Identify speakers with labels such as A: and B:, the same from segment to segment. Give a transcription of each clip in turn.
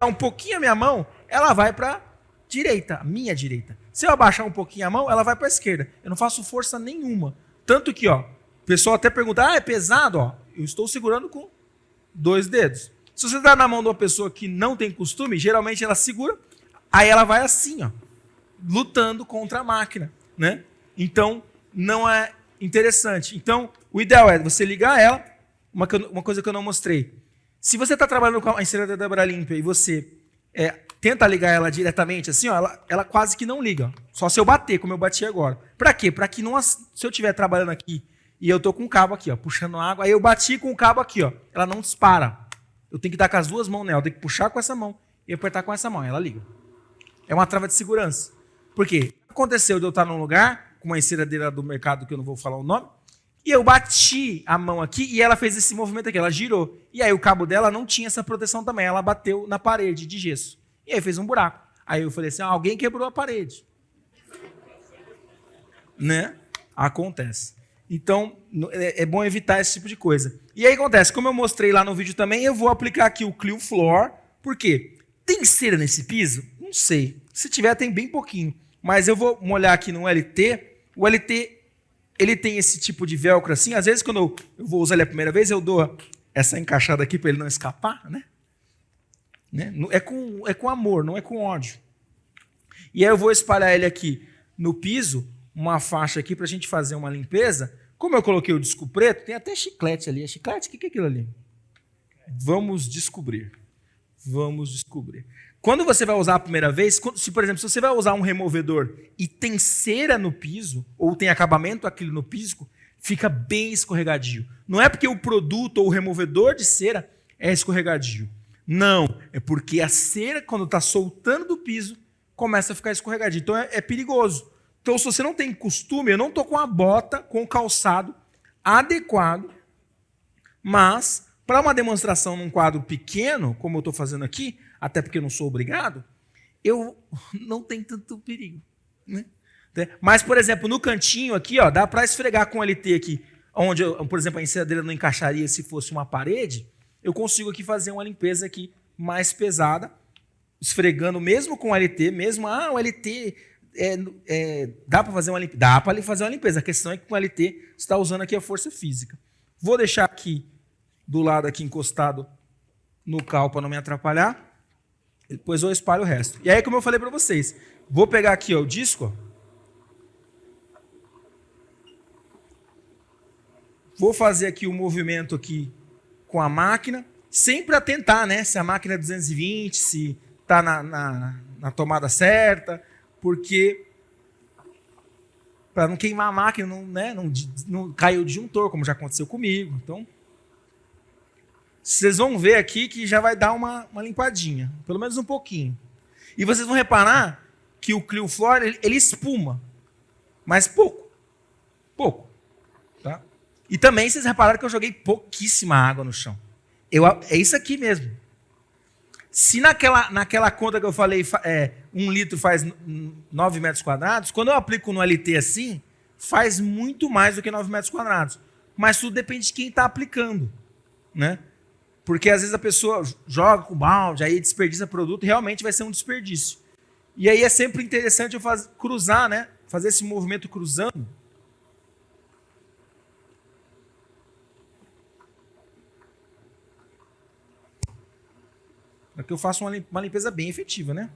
A: um pouquinho a minha mão, ela vai para direita, a minha direita. Se eu abaixar um pouquinho a mão, ela vai para a esquerda. Eu não faço força nenhuma. Tanto que, ó, o pessoal até pergunta, é pesado? Ó, eu estou segurando com 2 dedos. Se você dá na mão de uma pessoa que não tem costume, geralmente ela segura, aí ela vai assim, ó, lutando contra a máquina, né? Então, não é interessante. Então, o ideal é você ligar ela, uma coisa que eu não mostrei. Se você está trabalhando com a enceradeira limpa e você tenta ligar ela diretamente, assim, ó, ela quase que não liga. Só se eu bater, como eu bati agora. Para quê? Para que não, se eu estiver trabalhando aqui e eu tô com o cabo aqui, ó, puxando água, aí eu bati com o cabo aqui, ó, ela não dispara. Eu tenho que dar com as 2 mãos nela, eu tenho que puxar com essa mão e apertar com essa mão, ela liga. É uma trava de segurança. Por quê? Aconteceu de eu estar num lugar, com uma enceradeira do mercado, que eu não vou falar o nome, e eu bati a mão aqui e ela fez esse movimento aqui, ela girou. E aí o cabo dela não tinha essa proteção também, ela bateu na parede de gesso. E aí fez um buraco. Aí eu falei assim, alguém quebrou a parede. Né? Acontece. Então, é bom evitar esse tipo de coisa. E aí acontece, como eu mostrei lá no vídeo também, eu vou aplicar aqui o Clio Floor. Por quê? Tem cera nesse piso? Não sei. Se tiver, tem bem pouquinho. Mas eu vou molhar aqui no LT. O LT, ele tem esse tipo de velcro assim. Às vezes, quando eu vou usar ele a primeira vez, eu dou essa encaixada aqui para ele não escapar, né? É com amor, não é com ódio. E aí eu vou espalhar ele aqui no piso, uma faixa aqui para a gente fazer uma limpeza. Como eu coloquei o disco preto, tem até chiclete ali. É chiclete? O que é aquilo ali? Vamos descobrir. Vamos descobrir. Quando você vai usar a primeira vez, se, por exemplo, se você vai usar um removedor e tem cera no piso, ou tem acabamento aquilo no piso, fica bem escorregadio. Não é porque o produto ou o removedor de cera é escorregadio. Não, é porque a cera, quando está soltando do piso, começa a ficar escorregadio. Então é perigoso. Então, se você não tem costume, eu não estou com a bota, com o calçado adequado, mas para uma demonstração num quadro pequeno, como eu estou fazendo aqui, até porque eu não sou obrigado, eu não tenho tanto perigo. Né? Mas, por exemplo, no cantinho aqui, ó, dá para esfregar com o LT aqui, onde, por exemplo, a enceradeira não encaixaria se fosse uma parede, eu consigo aqui fazer uma limpeza aqui mais pesada, esfregando mesmo com o LT, mesmo, o LT dá para fazer uma limpeza? Dá para fazer uma limpeza. A questão é que com o LT você está usando aqui a força física. Vou deixar aqui do lado aqui encostado no cal para não me atrapalhar. Depois eu espalho o resto. E aí, como eu falei para vocês, vou pegar aqui ó, o disco. Vou fazer aqui o movimento aqui com a máquina, sempre atentar, né? Se a máquina é 220, se está na tomada certa, porque para não queimar a máquina, não cair o disjuntor, como já aconteceu comigo. Então, vocês vão ver aqui que já vai dar uma limpadinha, pelo menos um pouquinho. E vocês vão reparar que o Clio Floor, ele espuma, mas pouco. Tá? E também vocês repararam que eu joguei pouquíssima água no chão. É isso aqui mesmo. Se naquela conta que eu falei, 1 litro faz 9 metros quadrados, quando eu aplico no LT assim, faz muito mais do que 9 metros quadrados. Mas tudo depende de quem está aplicando. Né? Porque às vezes a pessoa joga com balde, aí desperdiça produto, e realmente vai ser um desperdício. E aí é sempre interessante eu cruzar, né? Fazer esse movimento cruzando. Para que eu faça uma limpeza bem efetiva, né?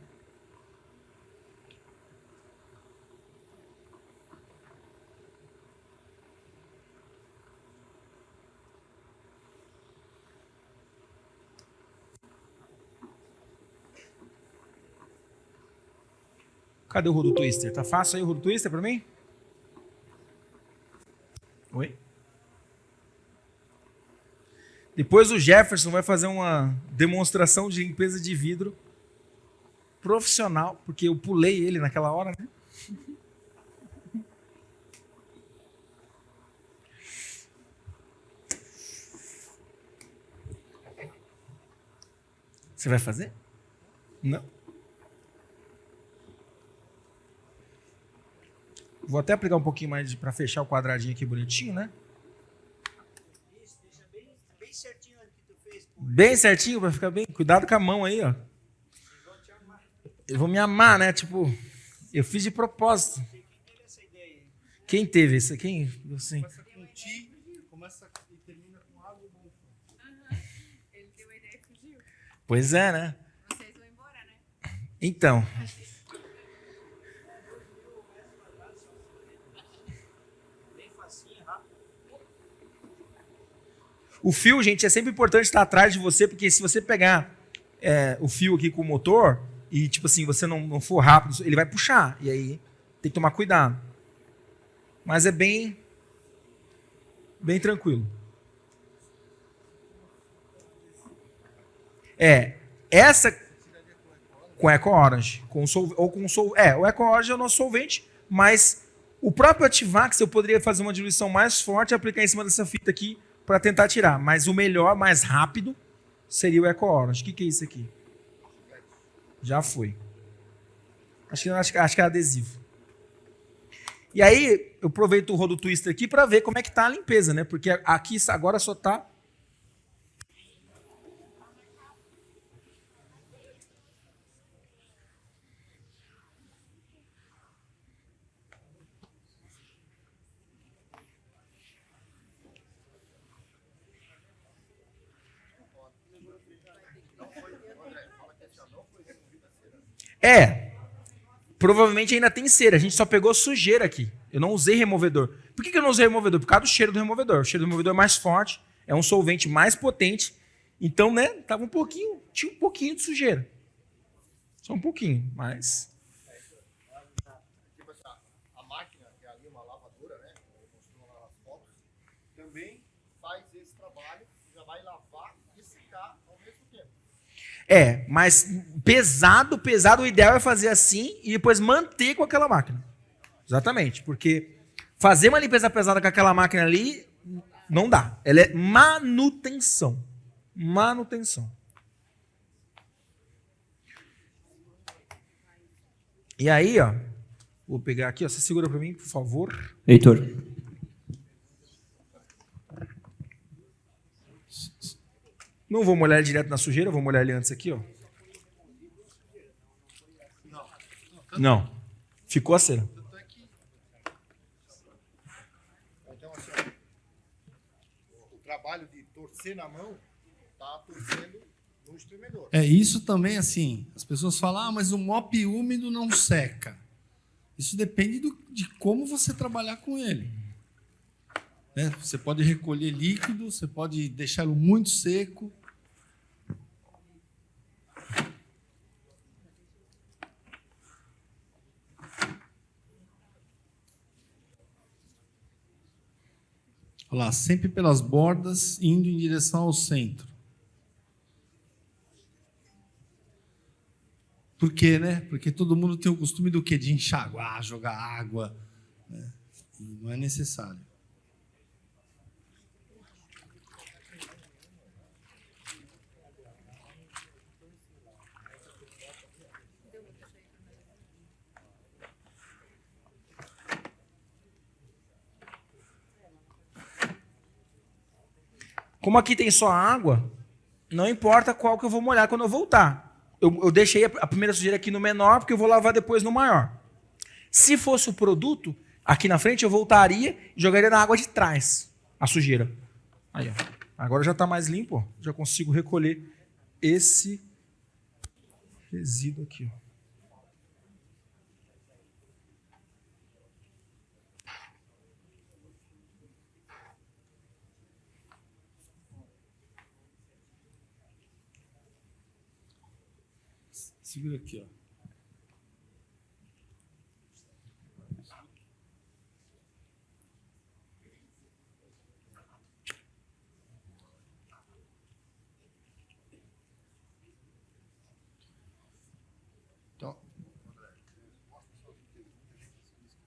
A: Cadê o Rodo Twister? Tá fácil aí o Rodo Twister para mim? Oi? Depois o Jefferson vai fazer uma demonstração de limpeza de vidro profissional, porque eu pulei ele naquela hora, né? Você vai fazer? Não. Vou até aplicar um pouquinho mais para fechar o quadradinho aqui bonitinho, né? Isso, deixa bem certinho o que tu fez. Bem certinho para ficar bem. Cuidado com a mão aí, ó. Eles vão me amar, né? Tipo, eu fiz de propósito. Quem teve isso? Quem? Assim.
B: Começa com ti, começa e termina com água ou
C: Ele deu a ideia e fugiu.
A: Pois é, né?
C: Vocês vão embora, né?
A: Então. O fio, gente, é sempre importante estar atrás de você, porque se você pegar o fio aqui com o motor e, tipo assim, você não for rápido, ele vai puxar. E aí tem que tomar cuidado. Mas é bem tranquilo. Essa com Eco Orange, o Eco Orange é o nosso solvente, mas o próprio Ativax eu poderia fazer uma diluição mais forte e aplicar em cima dessa fita aqui para tentar tirar, mas o melhor, mais rápido, seria o Eco Orange. O que é isso aqui? Já foi. Acho que é adesivo. E aí, eu aproveito o rodo twister aqui para ver como é que tá a limpeza, né? Porque aqui agora só tá... Provavelmente ainda tem cera. A gente só pegou sujeira aqui. Eu não usei removedor. Por que eu não usei removedor? Por causa do cheiro do removedor. O cheiro do removedor é mais forte, é um solvente mais potente. Então, né, tava tinha um pouquinho de sujeira. Só um pouquinho, mas...
B: Tipo assim, a máquina, que é ali uma lavadora, né? Eu mostrou lá nas fotos, também faz esse trabalho, já vai lavar e secar ao mesmo tempo.
A: Mas pesado, o ideal é fazer assim e depois manter com aquela máquina. Exatamente, porque fazer uma limpeza pesada com aquela máquina ali, não dá. Ela é manutenção. Manutenção. E aí, ó, vou pegar aqui, ó, você segura para mim, por favor.
D: Heitor.
A: Não vou molhar ele direto na sujeira, vou molhar ele antes aqui, ó. Não. Ficou a cera.
B: Então, assim, ó, o trabalho de torcer na mão tá torcendo no espremedor.
E: Isso também, assim, as pessoas falam, mas o mop úmido não seca. Isso depende de como você trabalhar com ele. Né? Você pode recolher líquido, você pode deixá-lo muito seco. Olha lá, sempre pelas bordas, indo em direção ao centro. Por quê, né? Porque todo mundo tem o costume do quê? De enxaguar, jogar água. Né? E não é necessário.
A: Como aqui tem só água, não importa qual que eu vou molhar quando eu voltar. Eu deixei a primeira sujeira aqui no menor, porque eu vou lavar depois no maior. Se fosse o produto, aqui na frente eu voltaria e jogaria na água de trás a sujeira. Aí, ó. Agora já está mais limpo, ó. Já consigo recolher esse resíduo aqui, ó.
E: Segura aqui, ó.
B: Então,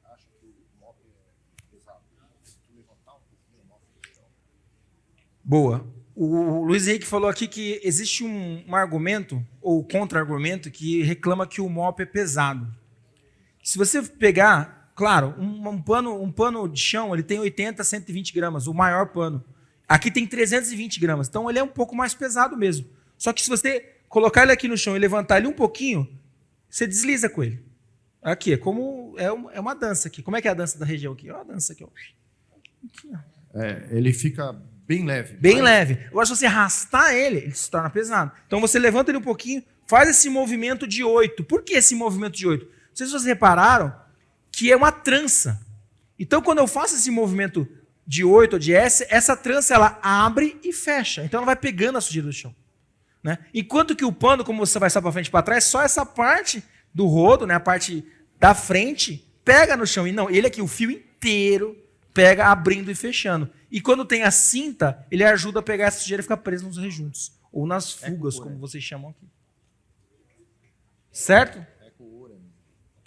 B: acha que o mop é pesado. Se tu levantar um pouquinho o mop do chão.
A: Boa. O Luiz Henrique falou aqui que existe um argumento, ou contra-argumento, que reclama que o mop é pesado. Se você pegar, claro, um pano de chão, ele tem 80 a 120 gramas, o maior pano. Aqui tem 320 gramas, então ele é um pouco mais pesado mesmo. Só que se você colocar ele aqui no chão e levantar ele um pouquinho, você desliza com ele. Aqui, é uma dança aqui. Como é que é a dança da região aqui? Ó, a dança aqui, ó. Aqui, ó.
B: Ele fica bem leve.
A: Bem leve. Agora, se você arrastar ele se torna pesado. Então, você levanta ele um pouquinho, faz esse movimento de 8. Por que esse movimento de 8? Não sei se vocês repararam que é uma trança. Então, quando eu faço esse movimento de 8 ou de S, essa trança ela abre e fecha. Então, ela vai pegando a sujeira do chão. Né? Enquanto que o pano, como você vai só para frente e para trás, só essa parte do rodo, né, a parte da frente, pega no chão. E não, ele aqui, o fio inteiro, pega abrindo e fechando. E quando tem a cinta, ele ajuda a pegar essa sujeira e ficar preso nos rejuntos. Ou nas fugas, como vocês chamam aqui. Certo?
E: Uma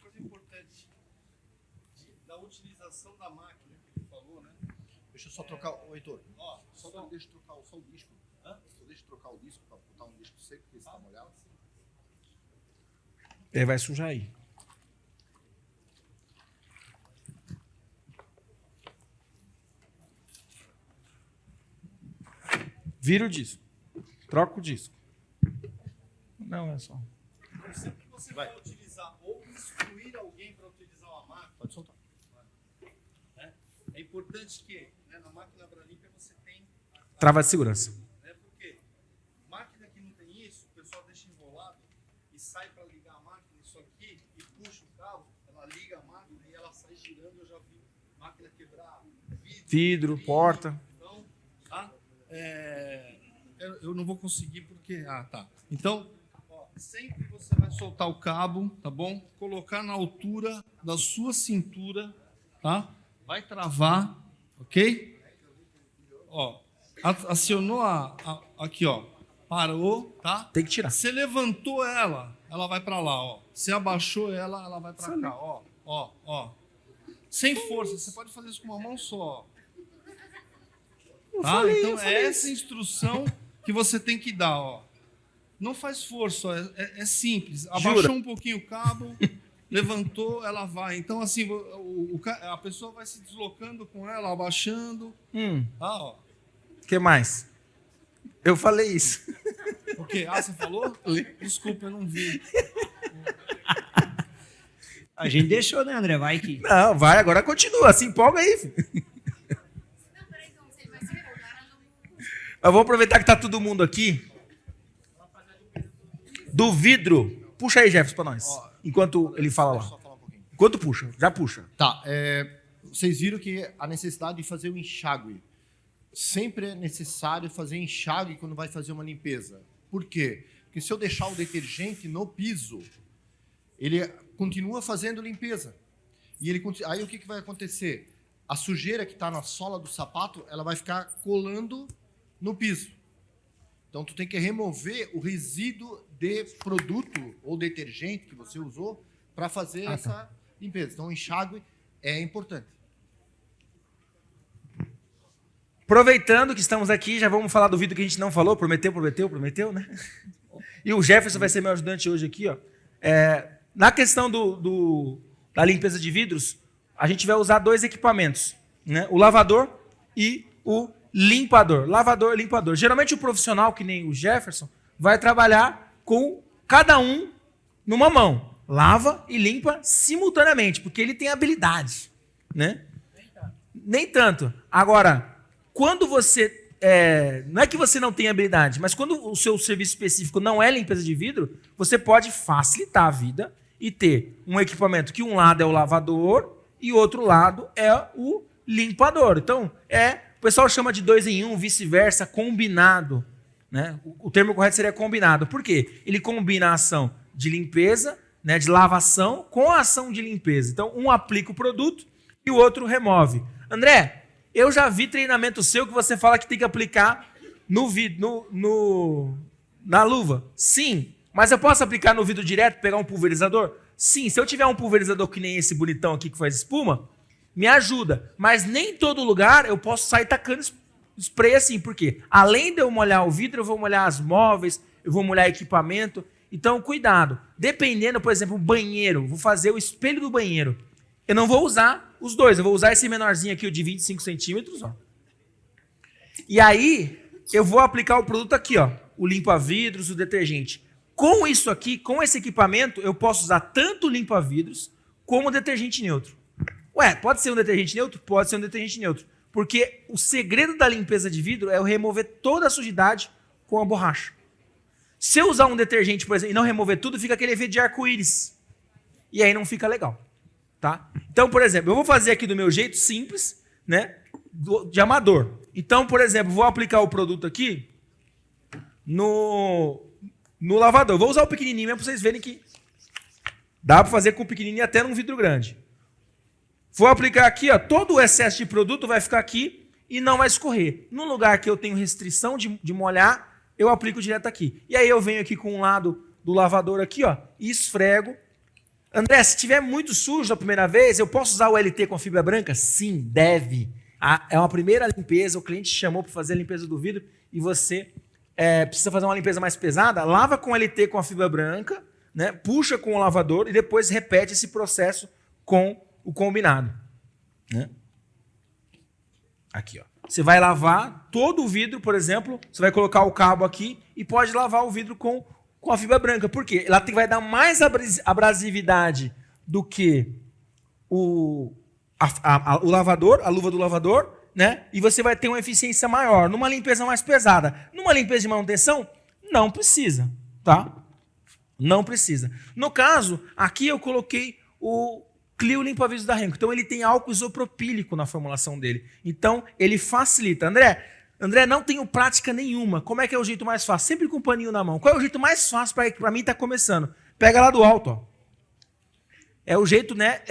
E: coisa importante da utilização da máquina que ele falou, né?
B: Deixa eu só trocar, Heitor. Deixa eu trocar só o disco. Deixa eu trocar o disco para botar um disco seco, porque está molhado.
A: Ele vai sujar aí. Vira o disco. Troca o disco. Não, é só.
E: Sempre que você vai utilizar ou instruir alguém para utilizar uma máquina,
B: Pode soltar.
E: é importante que na máquina Bralimpia você tem
A: Trava de segurança.
E: porque máquina que não tem isso, o pessoal deixa enrolado e sai para ligar a máquina, isso aqui, e puxa o cabo, ela liga a máquina e ela sai girando. Eu já vi máquina quebrar
A: Vidro, porta.
E: Então, tá? Eu não vou conseguir porque... tá. Então, sempre você vai soltar o cabo, tá bom? Colocar na altura da sua cintura, tá? Vai travar, ok? Ó, acionou aqui, ó. Parou, tá?
A: Tem que tirar.
E: Você levantou ela vai para lá, ó. Você abaixou ela vai para cá, ó. Sem força, você pode fazer isso com uma mão só. Tá? Então é essa instrução que você tem que dar, ó. Não faz força, ó. É simples. Abaixou um pouquinho o cabo, levantou, ela vai. Então assim, a pessoa vai se deslocando com ela, abaixando. Tá, ó.
A: O que mais? Eu falei isso.
E: O quê? Você falou? Desculpa, eu não vi.
D: A gente deixou, né, André? Vai que...
A: Não, vai, agora continua. Se empolga aí, filho.
C: Não, peraí, não sei mais empolgar.
A: Mas vamos aproveitar que tá todo mundo aqui. Do vidro. Puxa aí, Jefferson, pra nós. Enquanto ele fala
B: Deixa eu
A: lá.
B: só falar um pouquinho.
A: Enquanto puxa. Já puxa.
B: Tá, vocês viram que a necessidade de fazer o enxágue. Sempre é necessário fazer enxágue quando vai fazer uma limpeza. Por quê? Porque se eu deixar o detergente no piso, ele continua fazendo limpeza. E aí o que vai acontecer? A sujeira que está na sola do sapato, ela vai ficar colando no piso. Então tu tem que remover o resíduo de produto ou detergente que você usou para fazer essa limpeza. Então o enxágue é importante.
A: Aproveitando que estamos aqui, já vamos falar do vidro que a gente não falou. Prometeu, né? E o Jefferson vai ser meu ajudante hoje aqui, ó. Na questão da limpeza de vidros, a gente vai usar 2 equipamentos, né? O lavador e o limpador. Lavador e limpador. Geralmente o profissional, que nem o Jefferson, vai trabalhar com cada um numa mão. Lava e limpa simultaneamente, porque ele tem habilidade, né? Nem tanto. Agora, quando você... não é que você não tem habilidade, mas quando o seu serviço específico não é limpeza de vidro, você pode facilitar a vida e ter um equipamento que um lado é o lavador e o outro lado é o limpador. Então, o pessoal chama de 2 em 1, vice-versa, combinado. Né? O termo correto seria combinado. Por quê? Ele combina a ação de limpeza, né, de lavação, com a ação de limpeza. Então, um aplica o produto e o outro remove. André, eu já vi treinamento seu que você fala que tem que aplicar na luva. Sim, mas eu posso aplicar no vidro direto, pegar um pulverizador? Sim, se eu tiver um pulverizador que nem esse bonitão aqui que faz espuma, me ajuda. Mas nem em todo lugar eu posso sair tacando spray assim. Por quê? Além de eu molhar o vidro, eu vou molhar as móveis, eu vou molhar equipamento. Então, cuidado. Dependendo, por exemplo, o banheiro, vou fazer o espelho do banheiro. Eu não vou usar os 2, eu vou usar esse menorzinho aqui, o de 25 centímetros, ó. E aí, eu vou aplicar o produto aqui, ó, o limpa-vidros, o detergente. Com isso aqui, com esse equipamento, eu posso usar tanto limpa-vidros como detergente neutro. Ué, pode ser um detergente neutro? Pode ser um detergente neutro. Porque o segredo da limpeza de vidro é eu remover toda a sujidade com a borracha. Se eu usar um detergente, por exemplo, e não remover tudo, fica aquele efeito de arco-íris. E aí não fica legal. Tá? Então, por exemplo, eu vou fazer aqui do meu jeito simples, né? De amador. Então, por exemplo, vou aplicar o produto aqui no lavador. Vou usar o pequenininho mesmo para vocês verem que dá para fazer com o pequenininho até num vidro grande. Vou aplicar aqui, ó, todo o excesso de produto vai ficar aqui e não vai escorrer. No lugar que eu tenho restrição de molhar, eu aplico direto aqui. E aí eu venho aqui com um lado do lavador aqui, ó, e esfrego. André, se tiver muito sujo a primeira vez, eu posso usar o LT com a fibra branca? Sim, deve. É uma primeira limpeza, o cliente chamou para fazer a limpeza do vidro e você precisa fazer uma limpeza mais pesada, lava com LT com a fibra branca, né, puxa com o lavador e depois repete esse processo com o combinado. Né? Aqui, ó. Você vai lavar todo o vidro, por exemplo, você vai colocar o cabo aqui e pode lavar o vidro com a fibra branca. Por quê? Ela vai dar mais abrasividade do que o lavador, a luva do lavador, né? E você vai ter uma eficiência maior. Numa limpeza mais pesada. Numa limpeza de manutenção, não precisa, tá? Não precisa. No caso, aqui eu coloquei o Clio Limpa-Vidros da Renco. Então, ele tem álcool isopropílico na formulação dele. Então, ele facilita. André, não tenho prática nenhuma. Como é que é o jeito mais fácil? Sempre com o paninho na mão. Qual é o jeito mais fácil para mim estar começando? Pega lá do alto, ó. É o jeito, né?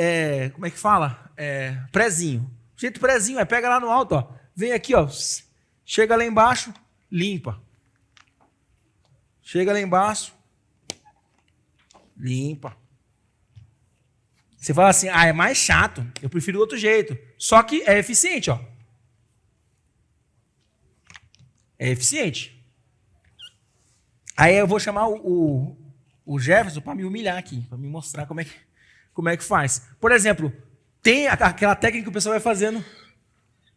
A: Como é que fala? Prézinho. O jeito prézinho pega lá no alto, ó. Vem aqui, ó. Chega lá embaixo, limpa. Chega lá embaixo, limpa. Você fala assim, é mais chato. Eu prefiro outro jeito. Só que é eficiente, ó. É eficiente. Aí eu vou chamar o Jefferson para me humilhar aqui, para me mostrar como é que faz. Por exemplo, tem aquela técnica que o pessoal vai fazendo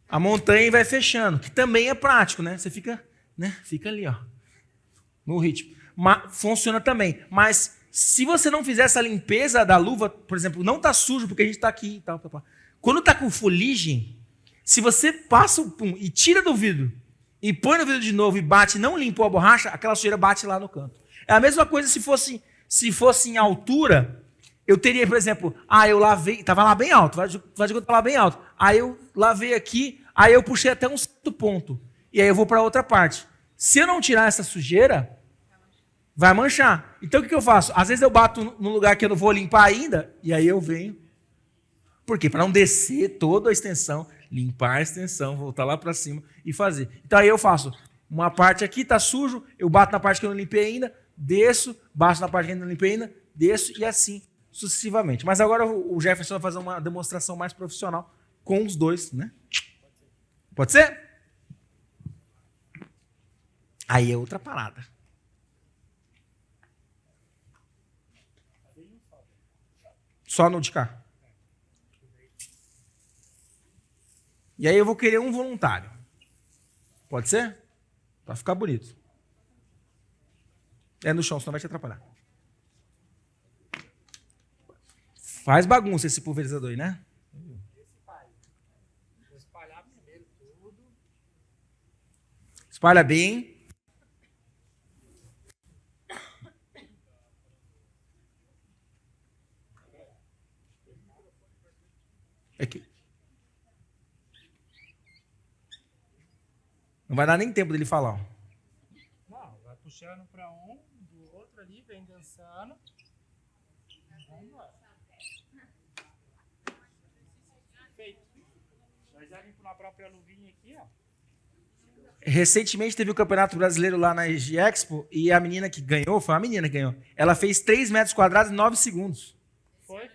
A: a montanha e vai fechando, que também é prático, né? Você fica ali, ó, no ritmo. Funciona também. Mas se você não fizer essa limpeza da luva, por exemplo, não tá sujo porque a gente tá aqui e tal. Quando tá com fuligem, se você passa o pum e tira do vidro e põe no vidro de novo e bate, não limpou a borracha, aquela sujeira bate lá no canto. É a mesma coisa se fosse em altura, eu teria, por exemplo, eu lavei, estava lá bem alto, faz de conta que estava lá bem alto. Aí eu lavei aqui, aí eu puxei até um certo ponto. E aí eu vou para outra parte. Se eu não tirar essa sujeira, vai manchar. Então o que eu faço? Às vezes eu bato no lugar que eu não vou limpar ainda, e aí eu venho. Por quê? Para não descer toda a extensão, limpar a extensão, voltar lá para cima e fazer. Então aí eu faço uma parte aqui, está sujo, eu bato na parte que eu não limpei ainda, desço, bato na parte que eu não limpei ainda, desço e assim sucessivamente. Mas agora o Jefferson vai fazer uma demonstração mais profissional com os dois, né? Pode ser? Aí é outra parada. Só no de cá. E aí eu vou querer um voluntário. Pode ser? Para ficar bonito. É no chão, senão vai te atrapalhar. Faz bagunça esse pulverizador aí, né?
F: Vou espalhar primeiro tudo.
A: Espalha bem. Aqui. Não vai dar nem tempo dele falar. Ó.
F: Não, vai puxando para um, do outro ali, vem dançando. Vamos embora. Feito. Nós já limpo na própria luvinha aqui, ó.
A: Recentemente teve o Campeonato Brasileiro lá na EG Expo e a menina que ganhou, foi uma menina que ganhou. Ela fez 3 metros quadrados em 9 segundos.
F: Foi?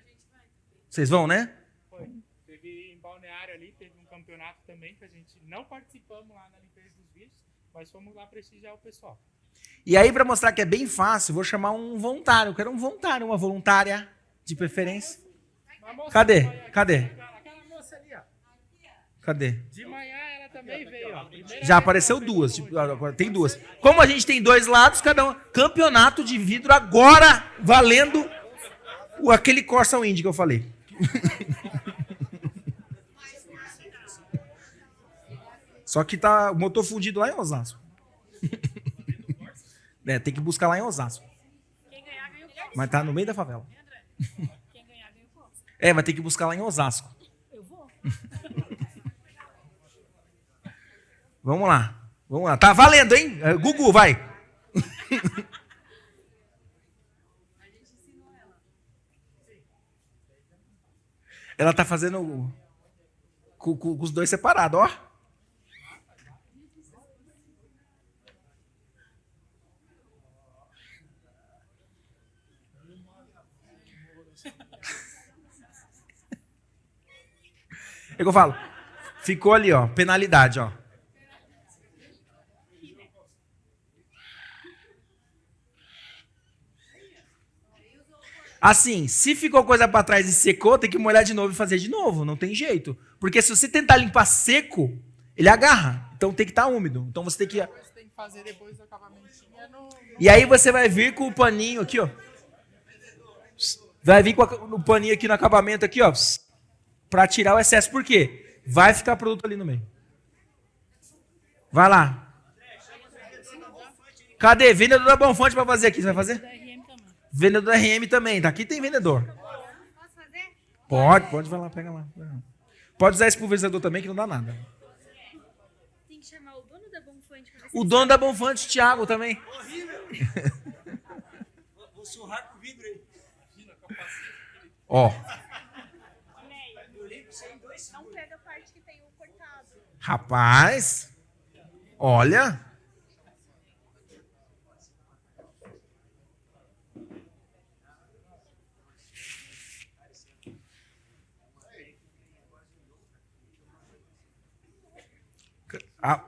A: Vocês vão, né?
F: Foi. Teve em Balneário ali, teve um campeonato também que a gente não participamos lá na limpeza dos vídeos, mas fomos lá prestigiar o pessoal.
A: E aí, para mostrar que é bem fácil, vou chamar um voluntário. Eu quero um voluntário, uma voluntária, de preferência.
F: Uma moça
A: Cadê?
F: de manhã,
A: Cadê?
F: aquela moça ali, ó.
A: Cadê?
F: De manhã ela também veio, ó. Primeira
A: Já
F: vez
A: apareceu
F: que
A: duas.
F: pegou
A: Tipo, agora tem duas. Como a gente tem dois lados, cada um. Campeonato de vidro agora valendo aquele Corsa Wind que eu falei. Só que tá o motor fundido lá em Osasco. É, tem que buscar lá em Osasco.
C: Quem ganhar, ganha o Corsa.
A: Mas tá no meio da favela.
C: Quem ganhar, ganha o Corsa.
A: É, vai ter que buscar lá em Osasco.
C: Eu vou.
A: Vamos lá. Vamos lá. Tá valendo, hein? Gugu, vai. Ela tá fazendo com os dois separados, ó. É que eu falo. Ficou ali, ó. Penalidade, ó. Assim, se ficou coisa pra trás e secou, tem que molhar de novo e fazer de novo. Não tem jeito. Porque se você tentar limpar seco, ele agarra. Então tem que estar úmido. Então você tem que...
F: Você tem que fazer depois do acabamentinho no...
A: E aí você vai vir com o paninho aqui, ó. Vai vir com o paninho aqui no acabamento aqui, ó. Pra tirar o excesso. Por quê? Vai ficar produto ali no meio. Vai lá. Cadê? Vendedor da Bonfante pra fazer aqui. Você vai fazer? Vendedor da RM também. Tá aqui tem vendedor.
C: Posso fazer?
A: Pode, vai lá, pega lá. Pode usar esse pulverizador também, que não dá nada.
C: Tem que chamar o dono da Bonfante pra ver se
A: O dono da Bonfante, Thiago, também.
D: Vou surrar com o vidro aí.
A: Ó,
C: não pega a parte que tem o cortado.
A: rapaz. Olha. Ah,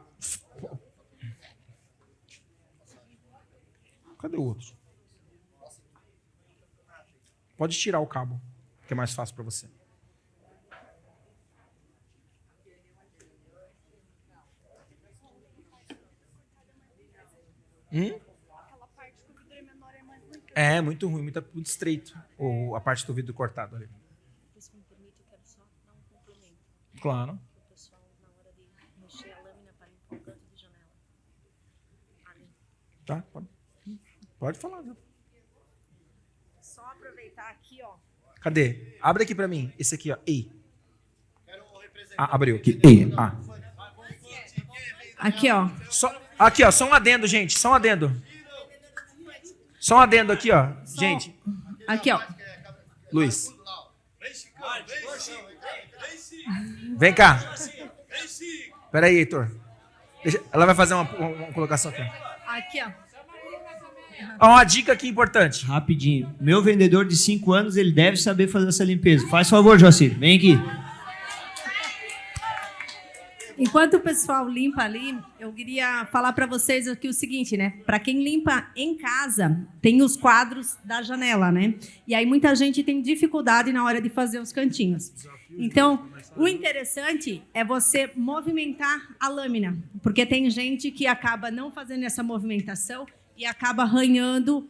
A: cadê o outro? Pode tirar o cabo, que é mais fácil para você.
C: Aquela parte que o vidro é menor é mais muito.
A: É muito ruim, muito estreito. Ou a parte do vidro cortado ali.
G: Se me permite, eu quero só dar um complemento.
A: Claro.
G: O pessoal, na hora de mexer a lâmina para limpar o canto de janela. Ali.
A: Tá, pode falar. Viu?
G: Só aproveitar aqui, ó.
A: Cadê? Abre aqui pra mim. Esse aqui, ó. Ei. Abriu aqui. Ei.
G: Aqui, ó.
A: Aqui, ó. Só um adendo, gente. Só um adendo. Só um adendo aqui, ó. Gente.
G: Aqui, ó.
A: Luiz. Vem cá. Pera aí, Heitor. Ela vai fazer uma colocação aqui.
G: Aqui, ó.
A: Ó, uma dica aqui importante.
D: Rapidinho. Meu vendedor de 5 anos, ele deve saber fazer essa limpeza. Faz favor, Joacir. Vem aqui.
G: Enquanto o pessoal limpa ali, eu queria falar para vocês aqui o seguinte, né? Para quem limpa em casa, tem os quadros da janela, né? E aí muita gente tem dificuldade na hora de fazer os cantinhos. Então, o interessante é você movimentar a lâmina, porque tem gente que acaba não fazendo essa movimentação e acaba arranhando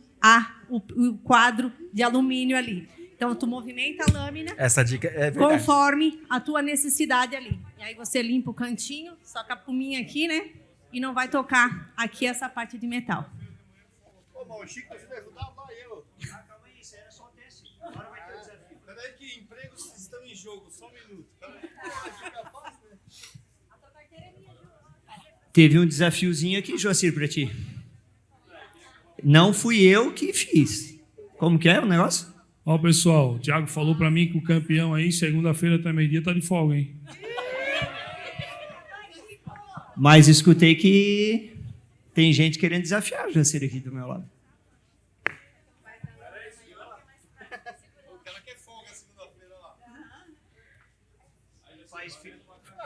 G: o quadro de alumínio ali. Então, tu movimenta a lâmina
A: Essa dica é verdade.
G: conforme a tua necessidade ali. E aí você limpa o cantinho, só com a puminha aqui, né? E não vai tocar aqui essa parte de metal.
B: Ô, mas o Chico, você vai ajudar? Vai eu.
D: Calma aí, isso era só um teste. Agora vai ter o desafio.
B: Peraí que empregos estão em jogo. Só um minuto.
D: Teve um desafiozinho aqui, Joacir, pra ti. Não fui eu que fiz. Como que é o negócio?
H: Ó, pessoal, o Thiago falou pra mim que o campeão aí, segunda-feira até meio-dia, tá de folga, hein?
D: Mas escutei que tem gente querendo desafiar o Joacir aqui do meu lado.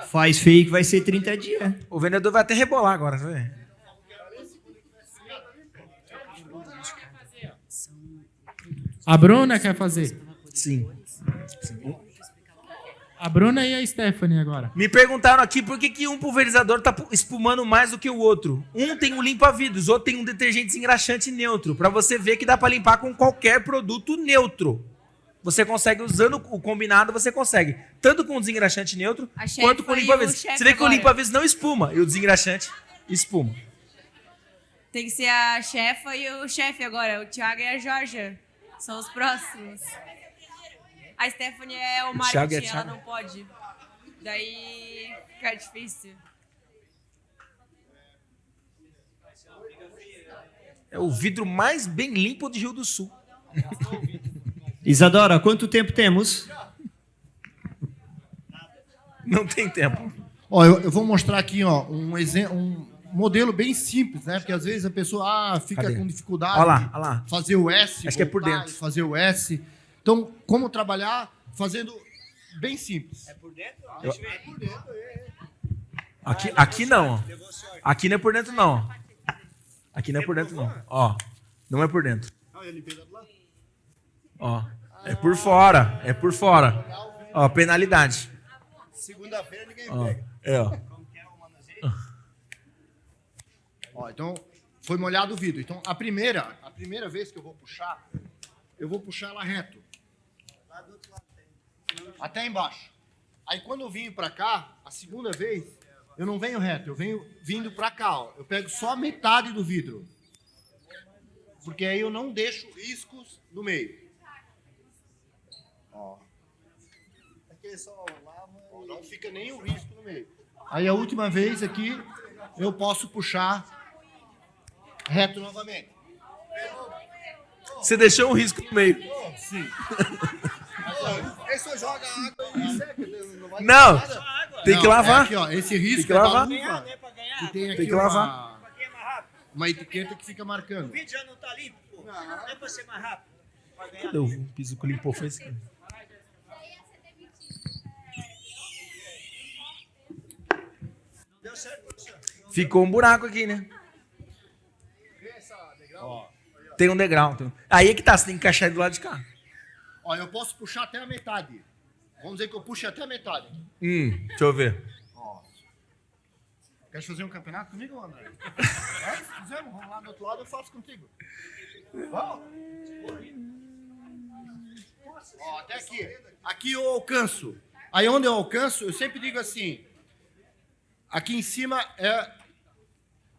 D: Faz feio que vai ser 30 dias.
A: O vendedor vai até rebolar agora, tá vendo?
F: A Bruna quer fazer.
A: Sim.
F: A Bruna e a Stephanie agora.
A: Me perguntaram aqui por que um pulverizador tá espumando mais do que o outro. Um tem um limpa-vidros, outro tem um detergente desengraxante neutro. Pra você ver que dá pra limpar com qualquer produto neutro. Você consegue, usando o combinado, você consegue. Tanto com o desengraxante neutro,
I: A chefa
A: quanto com o
I: e o
A: limpa-vidros.
I: chefe
A: Você vê que o
I: agora.
A: limpa-vidros não espuma e o desengraxante espuma.
I: Tem que ser a chefa e o chefe agora. O Thiago e a Georgia. São os próximos. A Stephanie é o
A: Thiago e a
I: marketing, ela
A: Thiago.
I: não pode. Daí fica difícil.
A: É o vidro mais bem limpo de Rio do Sul.
D: Isadora, quanto tempo temos?
A: Não tem tempo.
B: Ó, eu vou mostrar aqui, ó, um modelo bem simples, né? Porque às vezes a pessoa fica
A: Cadê?
B: com dificuldade
A: Olha lá,
B: de
A: olha lá.
B: fazer o S,
A: Acho que é por
B: voltar
A: dentro.
B: e fazer o S. Então, como trabalhar fazendo bem simples.
A: Aqui não, ó. Aqui não é por dentro, não. Aqui não é por dentro, não. Ó, não é por dentro. Ó, é por fora. É por fora. Ó, penalidade.
B: Segunda-feira ninguém
A: Ó, ó.
B: Ó, então, foi molhado o vidro. Então, a primeira vez que eu vou puxar ela reto. Até embaixo. Aí, quando eu vim pra cá, a segunda vez, eu não venho reto, eu venho vindo pra cá, ó. Eu pego só a metade do vidro. Porque aí eu não deixo riscos no meio. Ó. Ó, não fica nem o risco no meio. Aí, a última vez aqui, eu posso puxar reto novamente.
A: Você deixou um risco no meio.
B: Sim. Ele só joga água e seca. Não vai
A: Não,
B: nada.
A: tem que
B: Não,
A: lavar.
B: É aqui, ó, esse risco
A: Tem que lavar.
B: é da luva. E tem aqui
A: Tem que lavar.
B: uma etiqueta que fica marcando.
D: O vídeo já não tá limpo, pô. Não é pra ser mais rápido.
A: Cadê o piso que limpou? Foi esse aqui.
D: Deu certo, professor?
A: Ficou um buraco aqui, né? Tem um degrau. Aí é que tá, você tem que encaixar ele do lado de cá.
B: Ó, eu posso puxar até a metade. Vamos dizer que eu puxe até a metade.
A: Deixa eu ver.
B: Ó. Quer fazer um campeonato comigo, André? Se quiser, vamos lá do outro lado, eu faço contigo. Vamos? Ó, até aqui. Aqui eu alcanço. Aí onde eu alcanço, eu sempre digo assim, aqui em cima é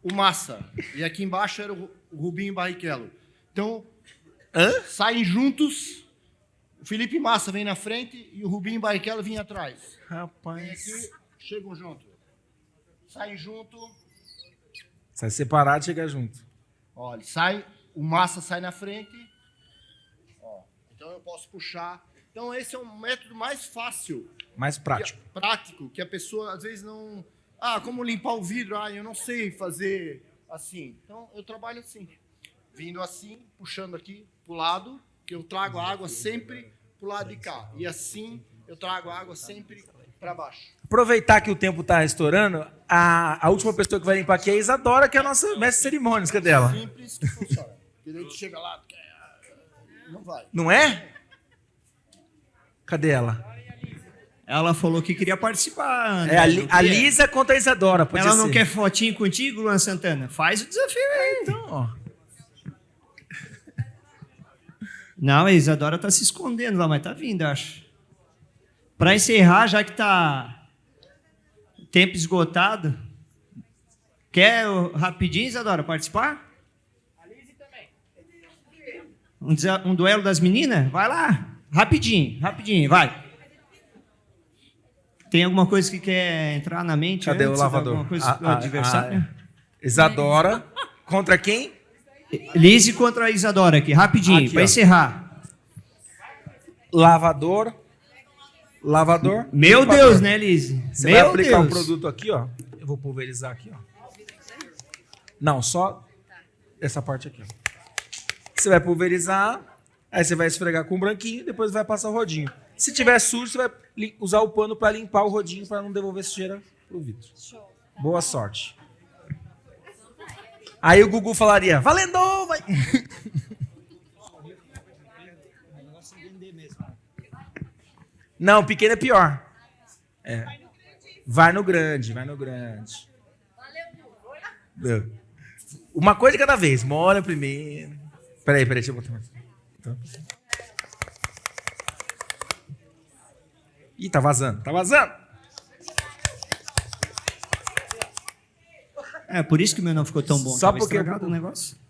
B: o Massa e aqui embaixo era o Rubinho Barrichello. Então, saem juntos, o Felipe Massa vem na frente e o Rubinho Barrichello vem atrás. Vem
A: Rapaz.
B: aqui, chegam junto. Saem junto.
A: Sai separado e chega junto.
B: Ó, ele sai, o Massa sai na frente. Ó, então eu posso puxar. Então esse é um método mais fácil,
A: Mais prático.
B: prático, que a pessoa às vezes não... como limpar o vidro? Eu não sei fazer assim. Então eu trabalho assim. Vindo assim, puxando aqui pro lado, que eu trago a água sempre pro lado de cá. E assim eu trago a água sempre para baixo.
A: Aproveitar que o tempo tá estourando, a última pessoa que vai limpar aqui é a Isadora, que é a nossa mestre de cerimônias. Cadê ela?
B: Simples que funciona. Porque daí tu chega lá, não vai.
A: Não é? Cadê ela?
D: Ela falou que queria participar. André,
A: É a,
D: não
A: a
D: quer?
A: Lisa contra a Isadora. Podia
D: Ela não
A: ser.
D: quer fotinho contigo, Luan Santana? Faz o desafio aí.
A: Então, ó.
D: Não, a Isadora tá se escondendo lá, mas tá vindo, acho. Para encerrar, já que tá tempo esgotado, quer rapidinho, Isadora, participar? Um duelo das meninas? Vai lá. Rapidinho, vai. Tem alguma coisa que quer entrar na mente?
A: Cadê
D: antes?
A: o lavador?
D: Alguma coisa do adversário?
A: Isadora contra quem?
D: Lise contra a Isadora aqui, rapidinho,
A: Aqui,
D: para
A: ó.
D: encerrar.
A: Lavador.
D: Meu
A: limpador.
D: Deus, né, Lise?
A: Você
D: Meu
A: vai aplicar
D: Deus.
A: um produto aqui, ó. Eu vou pulverizar aqui, ó. Não, só essa parte aqui, ó. Você vai pulverizar, aí você vai esfregar com o branquinho, depois vai passar o rodinho. Se tiver sujo, você vai usar o pano para limpar o rodinho para não devolver sujeira pro vidro. Boa sorte. Aí o Gugu falaria, valendo, vai. Não, pequeno é pior. Vai no grande, vai no grande. Uma coisa de cada vez. Molha primeiro. Peraí, deixa eu botar mais. Então. Ih, tá vazando, tá vazando.
D: É, por isso que o meu não ficou tão bom.
A: Só
D: Tava
A: porque
D: estragado o negócio.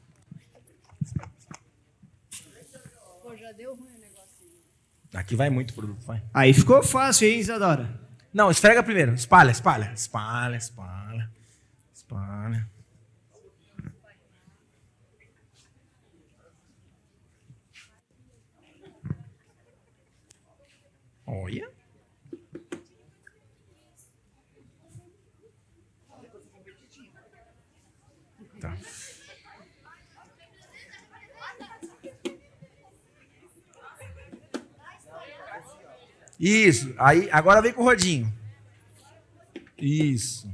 A: Aqui vai muito produto, vai.
D: Aí ficou fácil, hein, Isadora?
A: Não, esfrega primeiro. Espalha, espalha. Espalha, espalha. Espalha. Olha. Tá. Isso. Aí, agora vem com o rodinho. Isso.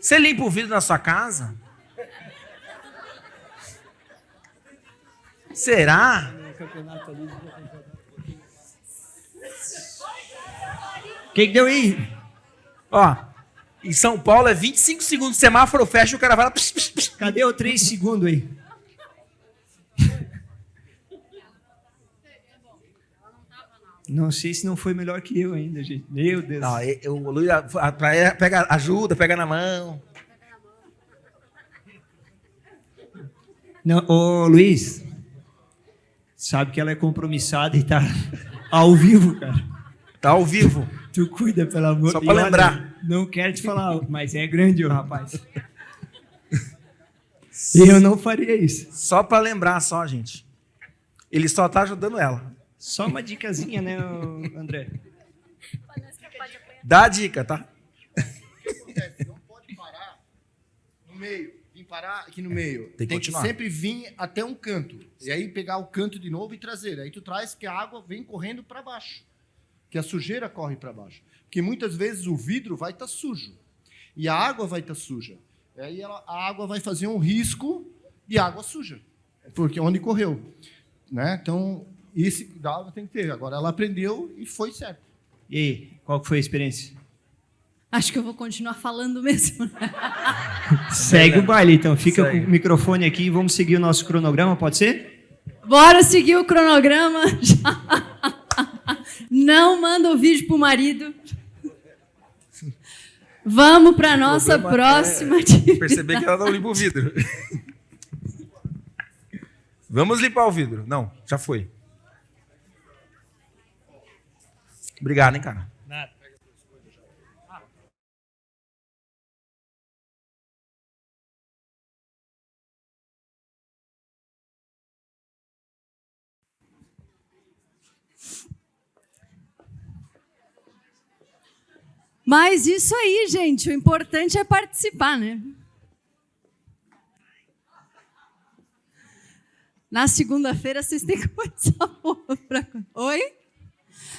A: Você limpa o vidro na sua casa? Será?
D: O que deu aí?
A: Ó, em São Paulo é 25 segundos, semáforo fecha, o cara vai lá... Pss, pss, pss.
D: Cadê o 3 segundos aí? Não sei se não foi melhor que eu ainda, gente. Meu Deus.
A: Não, o Luiz pega, ajuda, pega na mão.
D: Não, ô, Luiz, sabe que ela é compromissada e tá ao vivo, cara.
A: Tá ao vivo.
D: Tu cuida, pelo amor de Deus.
A: Só pra lembrar.
D: Não quero te falar, mas é grande o rapaz. Eu não faria isso.
A: Só pra lembrar, só, gente. Ele só tá ajudando ela.
D: Só uma dicasinha, né, André?
A: Dá a dica, tá?
B: Não pode parar no meio. Vim parar aqui no meio.
A: Tem que continuar.
B: sempre vir até um canto. E aí pegar o canto de novo e trazer. Aí tu traz que a água vem correndo para baixo. Que a sujeira corre para baixo. Porque muitas vezes o vidro vai estar sujo. E a água vai estar suja. E aí a água vai fazer um risco de água suja. Porque onde correu. Né? Então, esse cuidado tem que ter. Agora ela aprendeu e foi certo.
D: E aí, qual que foi a experiência?
G: Acho que eu vou continuar falando mesmo.
D: Segue o baile, então. Fica
A: Segue.
D: com o microfone aqui e vamos seguir o nosso cronograma, pode ser?
G: Bora seguir o cronograma. Não manda o vídeo pro marido. Vamos para nossa próxima atividade.
A: Perceber que ela não limpa o vidro. Vamos limpar o vidro. Não, já foi. Obrigado, hein, cara.
H: Nada.
G: Mas isso aí, gente, o importante é participar, né? Na segunda-feira vocês têm coisa boa pra... Oi?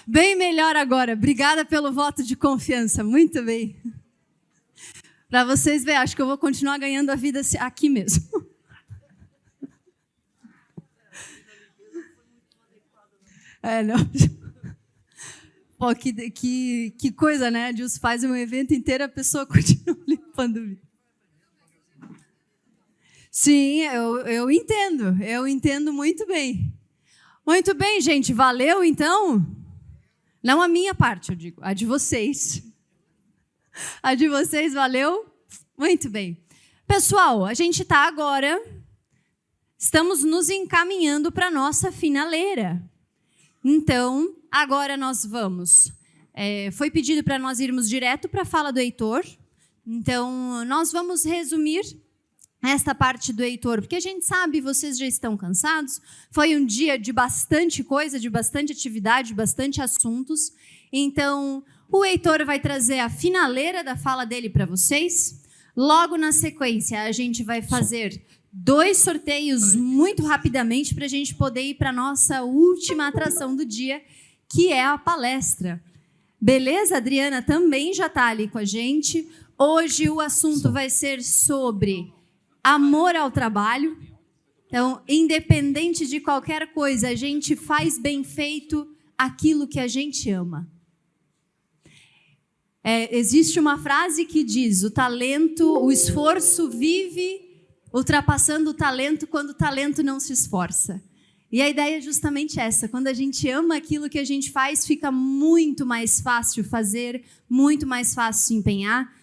G: Bem melhor agora. Obrigada pelo voto de confiança. Muito bem. Para vocês verem, acho que eu vou continuar ganhando a vida aqui mesmo. Não. Pô, que coisa, né? A Deus faz um evento inteiro, a pessoa continua limpando o vidro. Sim, eu entendo muito bem. Muito bem, gente, valeu então? Não a minha parte, eu digo, a de vocês. A de vocês valeu? Muito bem. Pessoal, a gente está agora, estamos nos encaminhando para a nossa finaleira. Então, agora nós vamos. Foi pedido para nós irmos direto para a fala do Heitor. Então, nós vamos resumir esta parte do Heitor, porque a gente sabe, vocês já estão cansados. Foi um dia de bastante coisa, de bastante atividade, bastante assuntos. Então, o Heitor vai trazer a finaleira da fala dele para vocês. Logo na sequência, a gente vai fazer 2 sorteios muito rapidamente para a gente poder ir para a nossa última atração do dia, que é a palestra. Beleza? A Adriana também já está ali com a gente. Hoje o assunto vai ser sobre amor ao trabalho.
J: Então, independente de qualquer coisa, a gente faz bem feito aquilo que a gente ama. Existe uma frase que diz: o esforço vive ultrapassando o talento quando o talento não se esforça. E a ideia é justamente essa: quando a gente ama aquilo que a gente faz, fica muito mais fácil fazer, muito mais fácil se empenhar.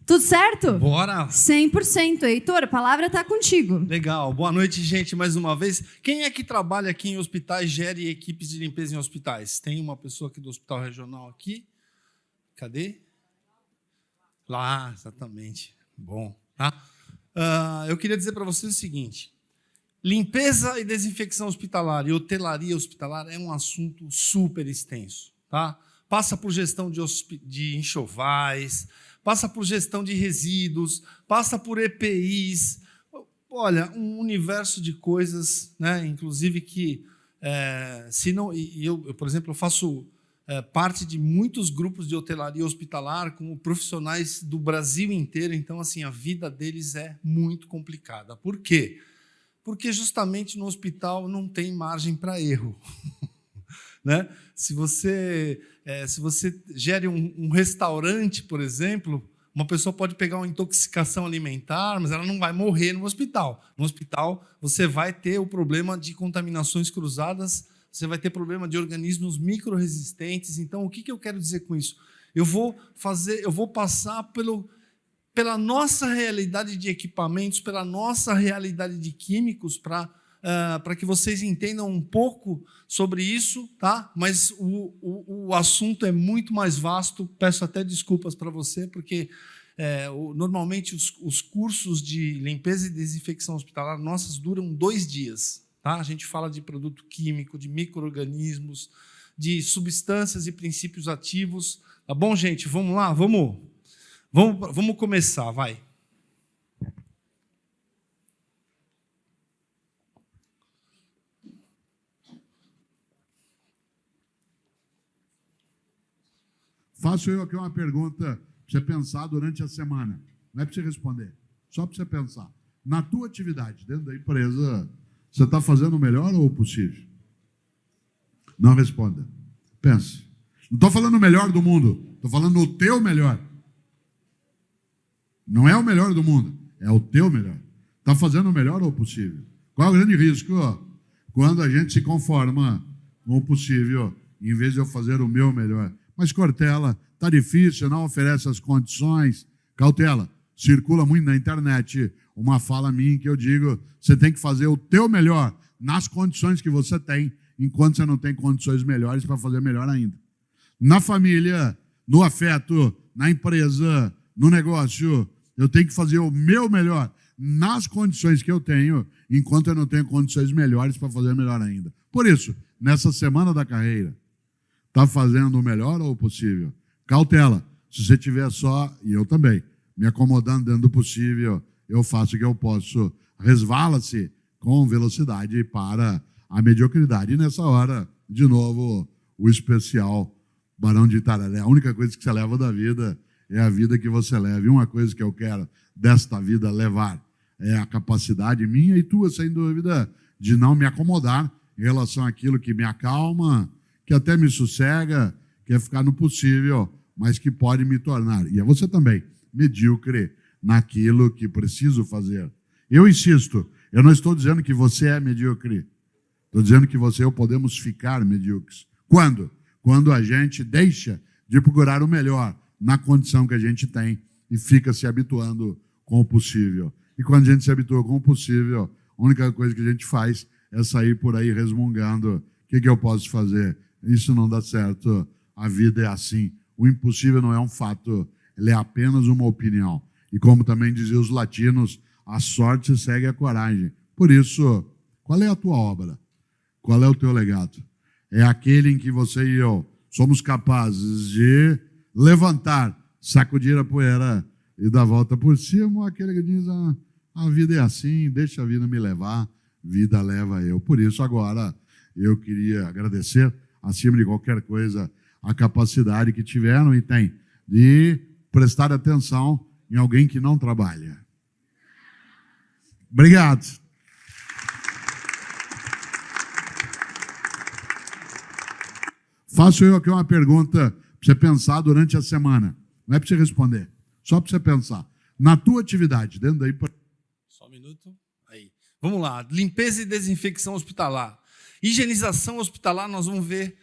J: Tudo certo?
E: Bora!
J: 100%. Heitor, a palavra está contigo.
E: Legal. Boa noite, gente, mais uma vez. Quem é que trabalha aqui em hospitais, gere equipes de limpeza em hospitais? Tem uma pessoa aqui do Hospital Regional aqui. Cadê? Lá, exatamente. Bom, tá? Eu queria dizer para vocês o seguinte: limpeza e desinfecção hospitalar e hotelaria hospitalar é um assunto super extenso, tá? Passa por gestão de enxovais, passa por gestão de resíduos, passa por EPIs. Olha, um universo de coisas, né? Inclusive que, se não, eu, por exemplo, eu faço parte de muitos grupos de hotelaria hospitalar com profissionais do Brasil inteiro, então, assim, a vida deles é muito complicada. Por quê? Porque justamente no hospital não tem margem para erro. Né? Se você gere um restaurante, por exemplo, uma pessoa pode pegar uma intoxicação alimentar, mas ela não vai morrer no hospital. No hospital, você vai ter o problema de contaminações cruzadas, você vai ter problema de organismos micro-resistentes. Então, o que eu quero dizer com isso? Eu vou passar pela nossa realidade de equipamentos, pela nossa realidade de químicos, para que vocês entendam um pouco sobre isso, tá? Mas o assunto é muito mais vasto. Peço até desculpas para você, porque normalmente os cursos de limpeza e desinfecção hospitalar nossos duram 2 dias. Tá? A gente fala de produto químico, de micro-organismos, de substâncias e princípios ativos. Tá bom, gente? Vamos lá? Vamos começar, vai.
K: Faço eu aqui uma pergunta para você pensar durante a semana. Não é para você responder, só para você pensar. Na tua atividade, dentro da empresa, você está fazendo o melhor ou o possível? Não responda. Pense. Não estou falando o melhor do mundo, estou falando o teu melhor. Não é o melhor do mundo, é o teu melhor. Está fazendo o melhor ou o possível? Qual é o grande risco? Quando a gente se conforma com o possível, em vez de eu fazer o meu melhor. Mas, Cortella, está difícil, não oferece as condições. Cautela, circula muito na internet uma fala minha que eu digo: você tem que fazer o teu melhor nas condições que você tem, enquanto você não tem condições melhores para fazer melhor ainda. Na família, no afeto, na empresa, no negócio, eu tenho que fazer o meu melhor nas condições que eu tenho, enquanto eu não tenho condições melhores para fazer melhor ainda. Por isso, nessa semana da carreira, está fazendo o melhor ou o possível? Cautela, se você tiver só, e eu também, me acomodando dentro do possível, eu faço o que eu posso. Resvala-se com velocidade para a mediocridade. E nessa hora, de novo, o especial Barão de Itararé. A única coisa que você leva da vida é a vida que você leva. E uma coisa que eu quero desta vida levar é a capacidade minha e tua, sem dúvida, de não me acomodar em relação àquilo que me acalma, que até me sossega, que é ficar no possível, mas que pode me tornar, e é você também, medíocre naquilo que preciso fazer. Eu insisto, eu não estou dizendo que você é medíocre, estou dizendo que você e eu podemos ficar medíocres. Quando? Quando a gente deixa de procurar o melhor na condição que a gente tem e fica se habituando com o possível. E quando a gente se habitua com o possível, a única coisa que a gente faz é sair por aí resmungando: o que eu posso fazer? Isso não dá certo, a vida é assim. O impossível não é um fato, ele é apenas uma opinião. E como também diziam os latinos, a sorte segue a coragem. Por isso, qual é a tua obra? Qual é o teu legado? É aquele em que você e eu somos capazes de levantar, sacudir a poeira e dar a volta por cima, ou aquele que diz: a vida é assim, deixa a vida me levar, vida leva eu. Por isso, agora, eu queria agradecer, acima de qualquer coisa, a capacidade que tiveram e têm de prestar atenção em alguém que não trabalha. Obrigado. Faço eu aqui uma pergunta para você pensar durante a semana. Não é para você responder, só para você pensar. Na tua atividade, dentro daí...
E: Só um minuto. Aí. Vamos lá. Limpeza e desinfecção hospitalar. Higienização hospitalar, nós vamos ver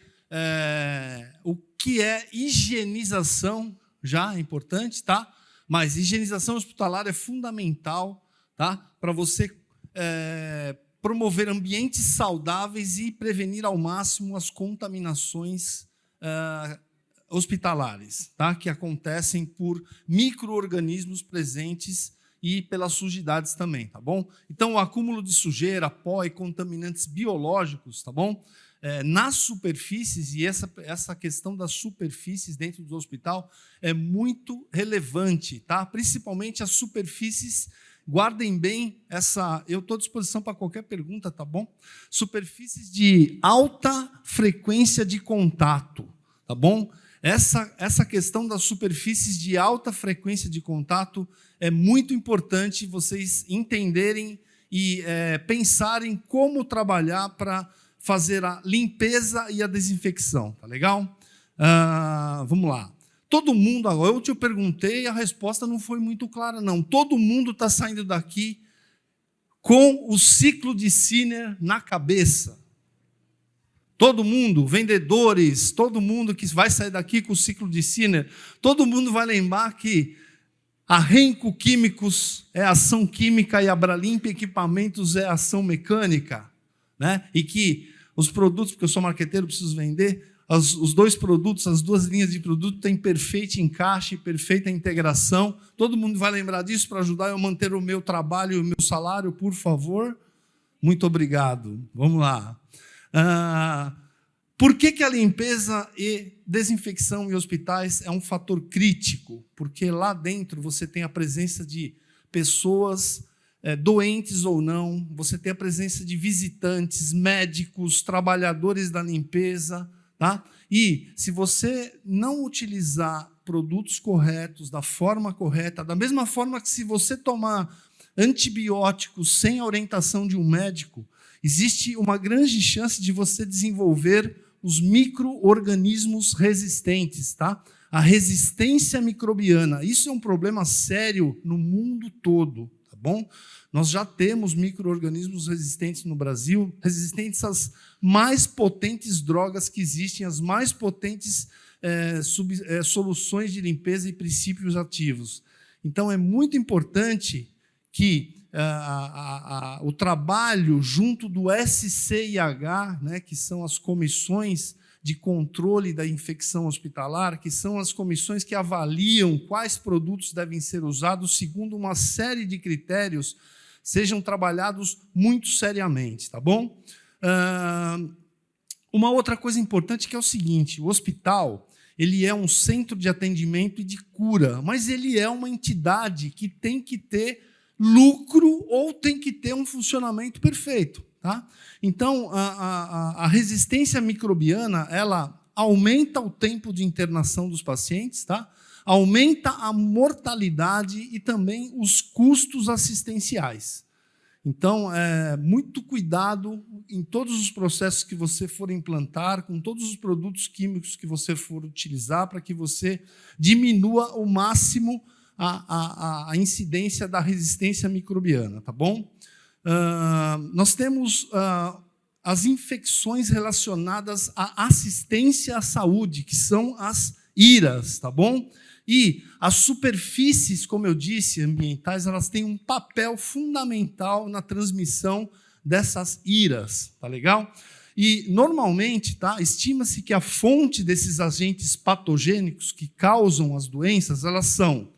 E: o que é higienização, já é importante, tá? Mas higienização hospitalar é fundamental, tá? Para você promover ambientes saudáveis e prevenir ao máximo as contaminações hospitalares, tá? Que acontecem por micro-organismos presentes e pelas sujidades também, tá bom? Então, o acúmulo de sujeira, pó e contaminantes biológicos, tá bom? Nas superfícies, e essa questão das superfícies dentro do hospital é muito relevante, tá? Principalmente as superfícies, guardem bem essa... Eu estou à disposição para qualquer pergunta, tá bom? Superfícies de alta frequência de contato, tá bom? Essa questão das superfícies de alta frequência de contato é muito importante vocês entenderem e pensarem como trabalhar para fazer a limpeza e a desinfecção, tá legal? Vamos lá. Todo mundo, agora eu te perguntei e a resposta não foi muito clara, não. Todo mundo está saindo daqui com o ciclo de Sinner na cabeça. Todo mundo, vendedores, todo mundo que vai sair daqui com o ciclo de Sinner, todo mundo vai lembrar que a Renco Químicos é ação química e a Bralimp Equipamentos é ação mecânica, né? E que os produtos, porque eu sou marqueteiro, preciso vender, os dois produtos, as duas linhas de produto têm perfeito encaixe, perfeita integração. Todo mundo vai lembrar disso para ajudar eu a manter o meu trabalho e o meu salário, por favor? Muito obrigado. Vamos lá. Por que a limpeza e desinfecção em hospitais é um fator crítico? Porque lá dentro você tem a presença de pessoas doentes ou não, você tem a presença de visitantes, médicos, trabalhadores da limpeza, tá? E se você não utilizar produtos corretos, da forma correta, da mesma forma que se você tomar antibióticos sem a orientação de um médico, existe uma grande chance de você desenvolver os micro-organismos resistentes, tá? A resistência microbiana. Isso é um problema sério no mundo todo, tá bom? Nós já temos micro-organismos resistentes no Brasil, resistentes às mais potentes drogas que existem, às mais potentes soluções de limpeza e princípios ativos. Então, é muito importante que o trabalho junto do SCIH, né, que são as comissões de controle da infecção hospitalar, que são as comissões que avaliam quais produtos devem ser usados segundo uma série de critérios, sejam trabalhados muito seriamente, tá bom? Uma outra coisa importante que é o seguinte: o hospital ele é um centro de atendimento e de cura, mas ele é uma entidade que tem que ter lucro ou tem que ter um funcionamento perfeito, tá? Então, a resistência microbiana, ela aumenta o tempo de internação dos pacientes, tá? Aumenta a mortalidade e também os custos assistenciais. Então, muito cuidado em todos os processos que você for implantar, com todos os produtos químicos que você for utilizar, para que você diminua ao máximo a incidência da resistência microbiana, tá bom? Nós temos as infecções relacionadas à assistência à saúde, que são as IRAs, tá bom? E as superfícies, como eu disse, ambientais, elas têm um papel fundamental na transmissão dessas IRAs, tá legal? E, normalmente, tá, estima-se que a fonte desses agentes patogênicos que causam as doenças, elas são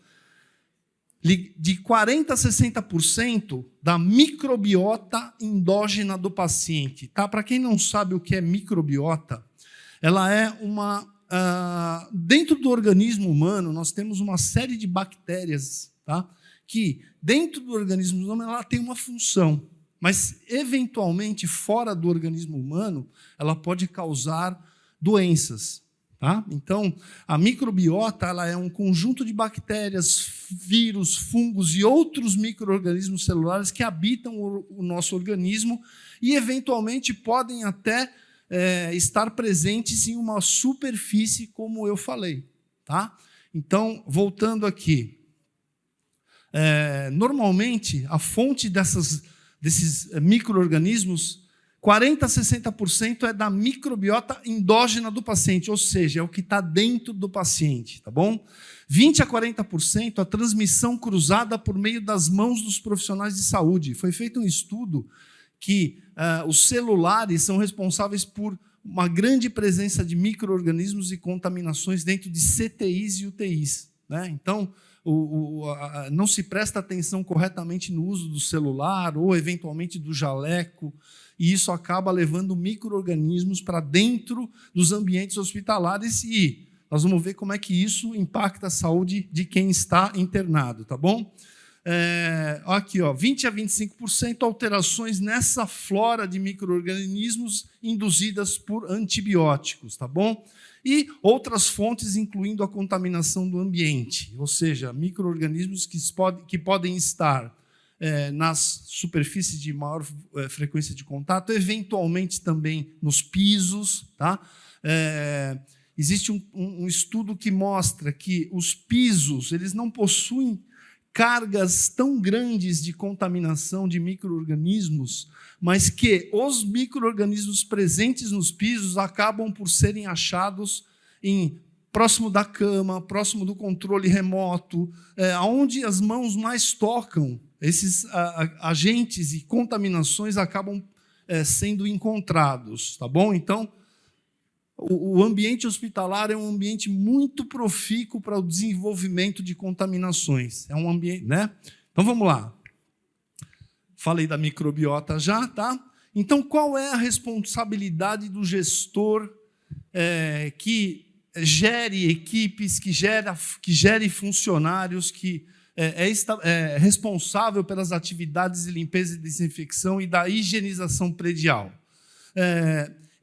E: de 40% a 60% da microbiota endógena do paciente. Tá? Para quem não sabe o que é microbiota, ela é uma... dentro do organismo humano, nós temos uma série de bactérias, tá? Que, dentro do organismo humano, ela tem uma função, mas, eventualmente, fora do organismo humano, ela pode causar doenças. Tá? Então, a microbiota ela é um conjunto de bactérias vírus, fungos e outros micro-organismos celulares que habitam o nosso organismo e, eventualmente, podem até estar presentes em uma superfície, como eu falei. Tá? Então, voltando aqui. Normalmente, a fonte desses micro-organismos, 40% a 60% é da microbiota endógena do paciente, ou seja, é o que está dentro do paciente, tá bom? 20% a 40% a transmissão cruzada por meio das mãos dos profissionais de saúde. Foi feito um estudo que os celulares são responsáveis por uma grande presença de micro-organismos e contaminações dentro de CTIs e UTIs. Né? Então, não se presta atenção corretamente no uso do celular ou, eventualmente, do jaleco, e isso acaba levando micro-organismos para dentro dos ambientes hospitalares e nós vamos ver como é que isso impacta a saúde de quem está internado, tá bom? Aqui, 20% a 25% alterações nessa flora de micro-organismos induzidas por antibióticos, tá bom? E outras fontes, incluindo a contaminação do ambiente, ou seja, micro-organismos que podem estar nas superfícies de maior frequência de contato, eventualmente também nos pisos. Tá? Existe um estudo que mostra que os pisos eles não possuem cargas tão grandes de contaminação de micro-organismos, mas que os micro-organismos presentes nos pisos acabam por serem achados próximo da cama, próximo do controle remoto, onde as mãos mais tocam. Esses agentes e contaminações acabam sendo encontrados, tá bom? Então, o ambiente hospitalar é um ambiente muito profícuo para o desenvolvimento de contaminações. É um ambiente, né? Então, vamos lá. Falei da microbiota já, tá? Então, qual é a responsabilidade do gestor que gere equipes, que gere funcionários, que é responsável pelas atividades de limpeza e desinfecção e da higienização predial?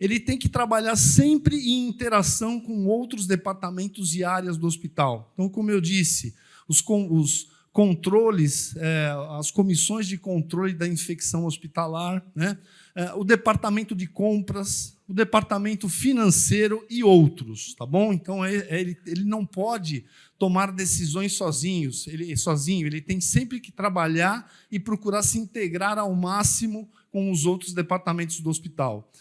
E: Ele tem que trabalhar sempre em interação com outros departamentos e áreas do hospital. Então, como eu disse, os controles, as comissões de controle da infecção hospitalar, né? O departamento de compras, o departamento financeiro e outros, tá bom? Então, ele não pode tomar decisões sozinho, ele tem sempre que trabalhar e procurar se integrar ao máximo com os outros departamentos do hospital.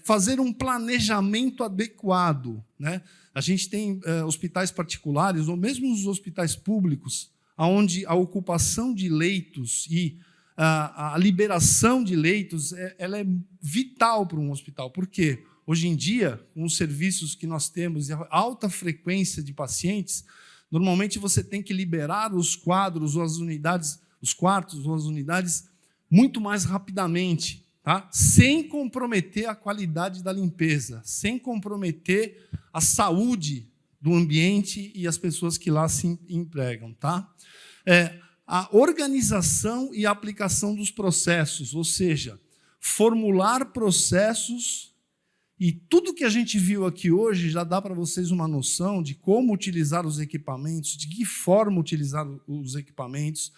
E: Fazer um planejamento adequado. Né? A gente tem hospitais particulares, ou mesmo os hospitais públicos, onde a ocupação de leitos e a liberação de leitos ela é vital para um hospital. Por quê? Hoje em dia, com os serviços que nós temos e a alta frequência de pacientes, normalmente você tem que liberar os quadros ou as unidades, os quartos ou as unidades muito mais rapidamente. Tá? Sem comprometer a qualidade da limpeza, sem comprometer a saúde do ambiente e as pessoas que lá se empregam. Tá? A organização e a aplicação dos processos, ou seja, formular processos, e tudo que a gente viu aqui hoje já dá para vocês uma noção de como utilizar os equipamentos, de que forma utilizar os equipamentos,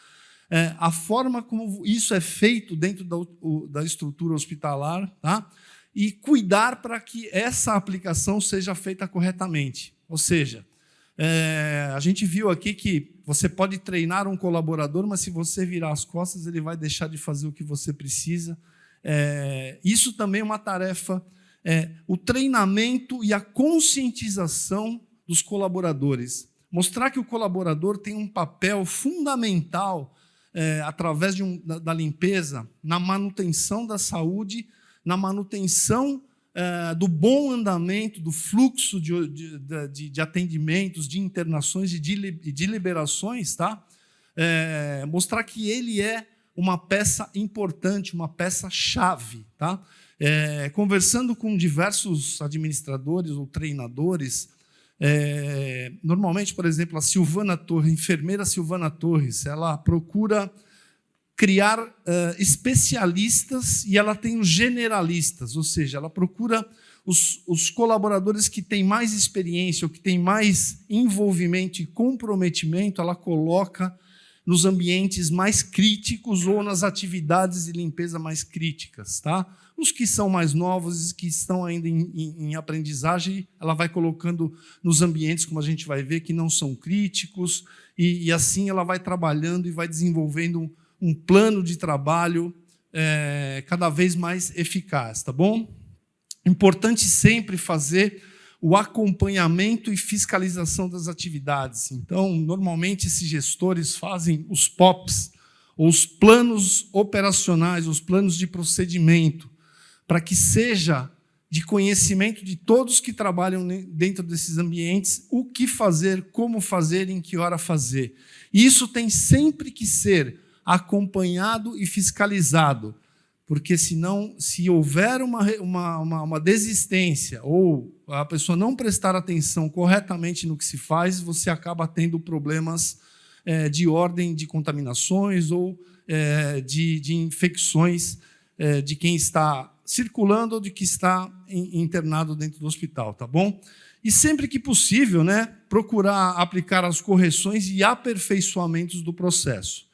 E: a forma como isso é feito dentro da estrutura hospitalar, tá? E cuidar para que essa aplicação seja feita corretamente. Ou seja, a gente viu aqui que você pode treinar um colaborador, mas se você virar as costas, ele vai deixar de fazer o que você precisa. Isso também é uma tarefa, o treinamento e a conscientização dos colaboradores. Mostrar que o colaborador tem um papel fundamental através da limpeza, na manutenção da saúde, na manutenção do bom andamento, do fluxo de atendimentos, de internações e de liberações, tá? Mostrar que ele é uma peça importante, uma peça-chave. Tá? Conversando com diversos administradores ou treinadores, normalmente, por exemplo, a enfermeira Silvana Torres, ela procura criar especialistas e ela tem os generalistas, ou seja, ela procura os colaboradores que têm mais experiência ou que têm mais envolvimento e comprometimento, ela coloca nos ambientes mais críticos ou nas atividades de limpeza mais críticas. Tá? Os que são mais novos, os que estão ainda em aprendizagem, ela vai colocando nos ambientes, como a gente vai ver, que não são críticos, e assim ela vai trabalhando e vai desenvolvendo um plano de trabalho cada vez mais eficaz. Tá bom? Importante sempre fazer o acompanhamento e fiscalização das atividades. Então, normalmente, esses gestores fazem os POPs, ou os planos operacionais, os planos de procedimento, para que seja de conhecimento de todos que trabalham dentro desses ambientes o que fazer, como fazer, em que hora fazer. E isso tem sempre que ser acompanhado e fiscalizado, porque senão, se houver uma desistência ou a pessoa não prestar atenção corretamente no que se faz, você acaba tendo problemas de ordem de contaminações ou de infecções de quem está circulando ou de quem está internado dentro do hospital, tá bom? E sempre que possível, né, procurar aplicar as correções e aperfeiçoamentos do processo.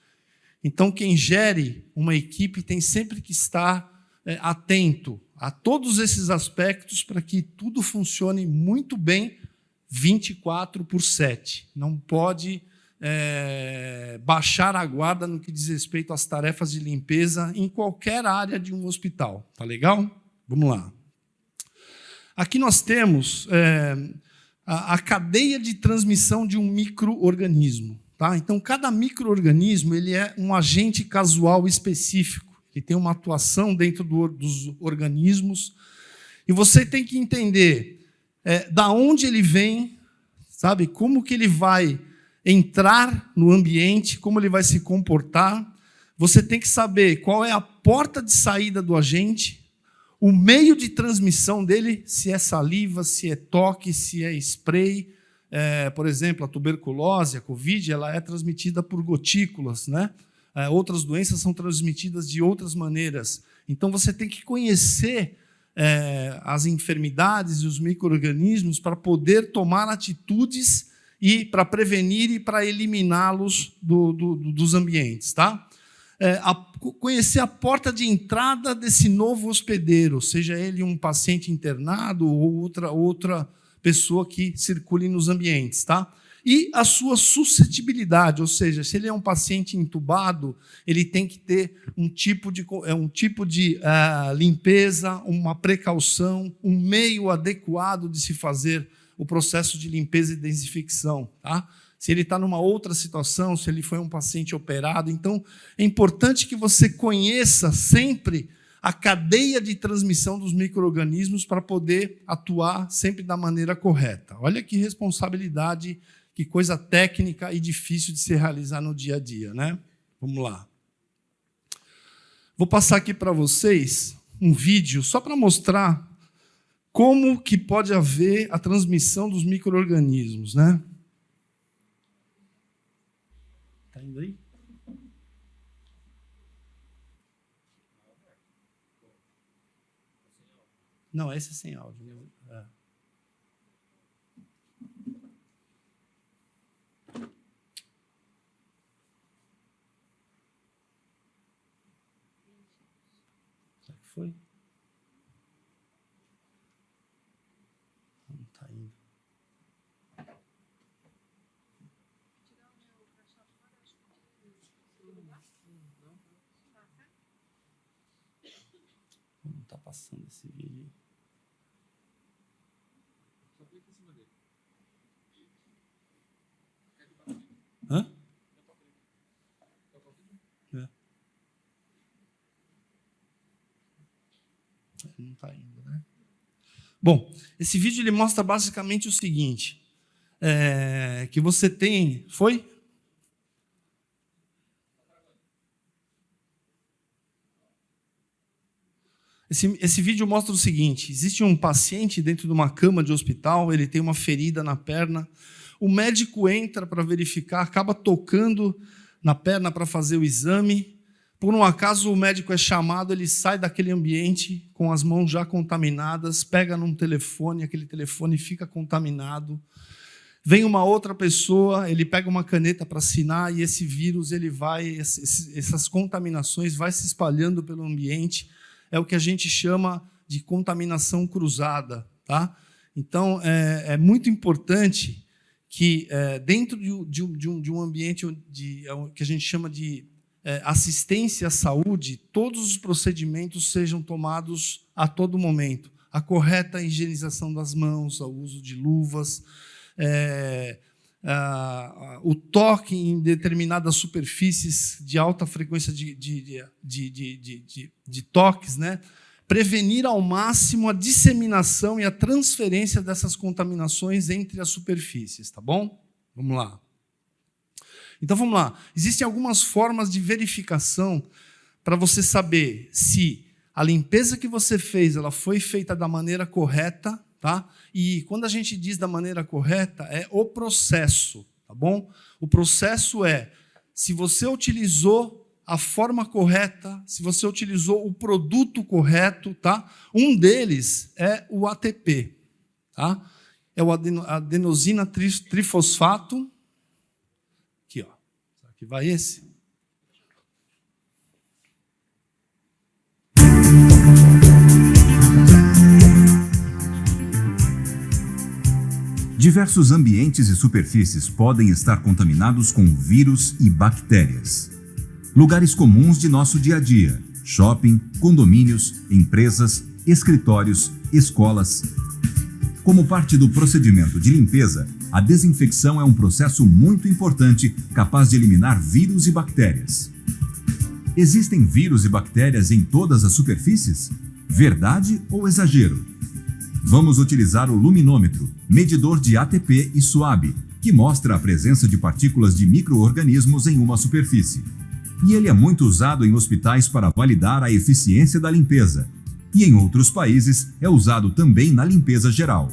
E: Então, quem gere uma equipe tem sempre que estar atento a todos esses aspectos para que tudo funcione muito bem 24/7. Não pode baixar a guarda no que diz respeito às tarefas de limpeza em qualquer área de um hospital. Tá legal? Vamos lá. Aqui nós temos a cadeia de transmissão de um micro-organismo. Tá? Então, cada micro-organismo ele é um agente casual específico, que tem uma atuação dentro dos organismos, e você tem que entender da onde ele vem, sabe? Como que ele vai entrar no ambiente, como ele vai se comportar. Você tem que saber qual é a porta de saída do agente, o meio de transmissão dele, se é saliva, se é toque, se é spray. Por exemplo, a tuberculose, a Covid, ela é transmitida por gotículas, né? Outras doenças são transmitidas de outras maneiras. Então, você tem que conhecer as enfermidades e os micro-organismos para poder tomar atitudes e para prevenir e para eliminá-los dos ambientes. Tá? Conhecer a porta de entrada desse novo hospedeiro, seja ele um paciente internado ou outra pessoa que circule nos ambientes, tá? E a sua suscetibilidade, ou seja, se ele é um paciente entubado, ele tem que ter um tipo de limpeza, uma precaução, um meio adequado de se fazer o processo de limpeza e desinfecção, tá? Se ele está numa outra situação, se ele foi um paciente operado, então é importante que você conheça sempre a cadeia de transmissão dos micro-organismos para poder atuar sempre da maneira correta. Olha que responsabilidade, que coisa técnica e difícil de se realizar no dia a dia, né? Vamos lá. Vou passar aqui para vocês um vídeo só para mostrar como que pode haver a transmissão dos micro-organismos, né? Está indo aí? Não, esse é sem áudio. Será que foi? Não está indo. Não está passando esse vídeo. Hã? Não está indo, né? Bom, esse vídeo ele mostra basicamente o seguinte, que você tem... Foi? Esse vídeo mostra o seguinte, existe um paciente dentro de uma cama de hospital, ele tem uma ferida na perna, o médico entra para verificar, acaba tocando na perna para fazer o exame, por um acaso o médico é chamado, ele sai daquele ambiente com as mãos já contaminadas, pega num telefone, aquele telefone fica contaminado. Vem uma outra pessoa, ele pega uma caneta para assinar e esse vírus, essas contaminações vai se espalhando pelo ambiente. É o que a gente chama de contaminação cruzada, tá? Então, é muito importante que dentro de um ambiente que a gente chama de assistência à saúde, todos os procedimentos sejam tomados a todo momento. A correta higienização das mãos, o uso de luvas, o toque em determinadas superfícies de alta frequência de toques, né? Prevenir ao máximo a disseminação e a transferência dessas contaminações entre as superfícies, tá bom? Vamos lá. Então, vamos lá. Existem algumas formas de verificação para você saber se a limpeza que você fez ela foi feita da maneira correta, tá? E quando a gente diz da maneira correta, é o processo, tá bom? O processo é se você utilizou a forma correta, se você utilizou o produto correto, tá? Um deles é o ATP, tá? É o adenosina trifosfato. Aqui, ó. Aqui vai esse.
L: Diversos ambientes e superfícies podem estar contaminados com vírus e bactérias. Lugares comuns de nosso dia a dia: shopping, condomínios, empresas, escritórios, escolas. Como parte do procedimento de limpeza, a desinfecção é um processo muito importante, capaz de eliminar vírus e bactérias. Existem vírus e bactérias em todas as superfícies? Verdade ou exagero? Vamos utilizar o luminômetro, medidor de ATP e SUAB, que mostra a presença de partículas de micro-organismos em uma superfície. E ele é muito usado em hospitais para validar a eficiência da limpeza. E em outros países é usado também na limpeza geral.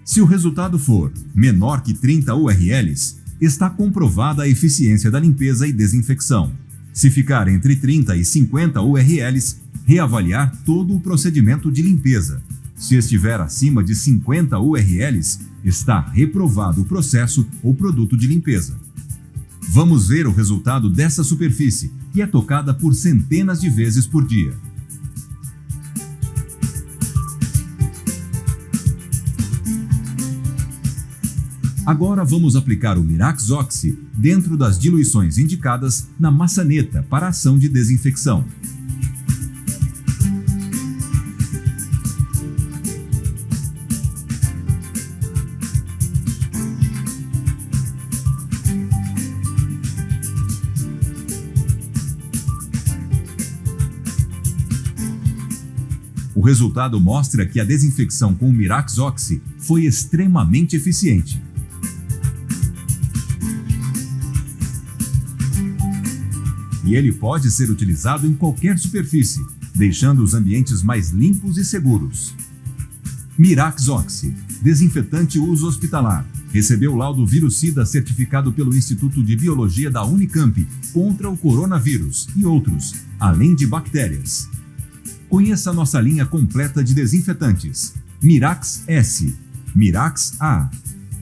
L: Se o resultado for menor que 30 URLs, está comprovada a eficiência da limpeza e desinfecção. Se ficar entre 30 e 50 URLs, reavaliar todo o procedimento de limpeza. Se estiver acima de 50 URLs, está reprovado o processo ou produto de limpeza. Vamos ver o resultado dessa superfície, que é tocada por centenas de vezes por dia. Agora vamos aplicar o Mirax Oxi dentro das diluições indicadas na maçaneta para a ação de desinfecção. O resultado mostra que a desinfecção com o Mirax Oxi foi extremamente eficiente. E ele pode ser utilizado em qualquer superfície, deixando os ambientes mais limpos e seguros. Mirax Oxi, desinfetante uso hospitalar, recebeu laudo virucida certificado pelo Instituto de Biologia da Unicamp contra o coronavírus e outros, além de bactérias. Conheça nossa linha completa de desinfetantes: Mirax S, Mirax A,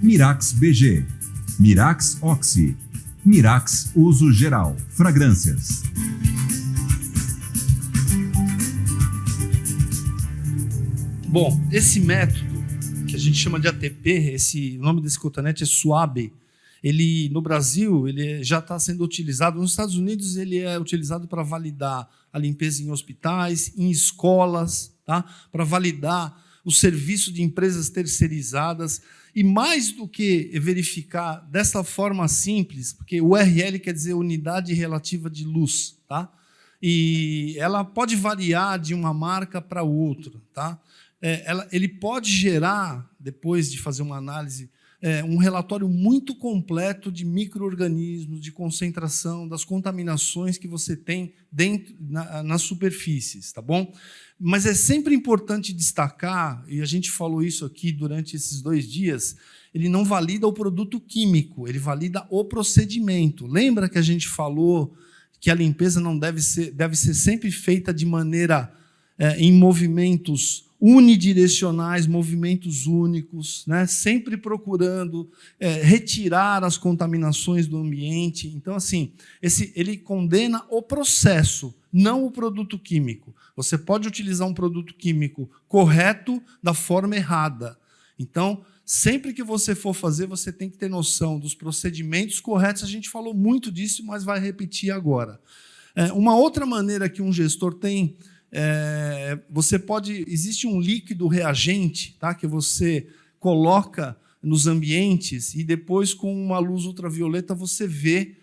L: Mirax BG, Mirax Oxi, Mirax Uso Geral, fragrâncias.
E: Bom, esse método que a gente chama de ATP, o nome desse cotonete é SUAB. Ele, no Brasil, ele já está sendo utilizado. Nos Estados Unidos, ele é utilizado para validar a limpeza em hospitais, em escolas, tá? Para validar o serviço de empresas terceirizadas. E mais do que verificar dessa forma simples, porque o URL quer dizer unidade relativa de luz, tá? E ela pode variar de uma marca para outra, tá? Ele pode gerar, depois de fazer uma análise, um relatório muito completo de micro-organismos, de concentração, das contaminações que você tem dentro, nas superfícies, tá bom? Mas é sempre importante destacar, e a gente falou isso aqui durante esses 2 dias, ele não valida o produto químico, ele valida o procedimento. Lembra que a gente falou que a limpeza não deve ser sempre feita de maneira em movimentos unidirecionais, movimentos únicos, né? Sempre procurando retirar as contaminações do ambiente. Então, assim, ele condena o processo, não o produto químico. Você pode utilizar um produto químico correto da forma errada. Então, sempre que você for fazer, você tem que ter noção dos procedimentos corretos. A gente falou muito disso, mas vai repetir agora. Uma outra maneira que um gestor tem, existe um líquido reagente, tá, que você coloca nos ambientes e depois, com uma luz ultravioleta, você vê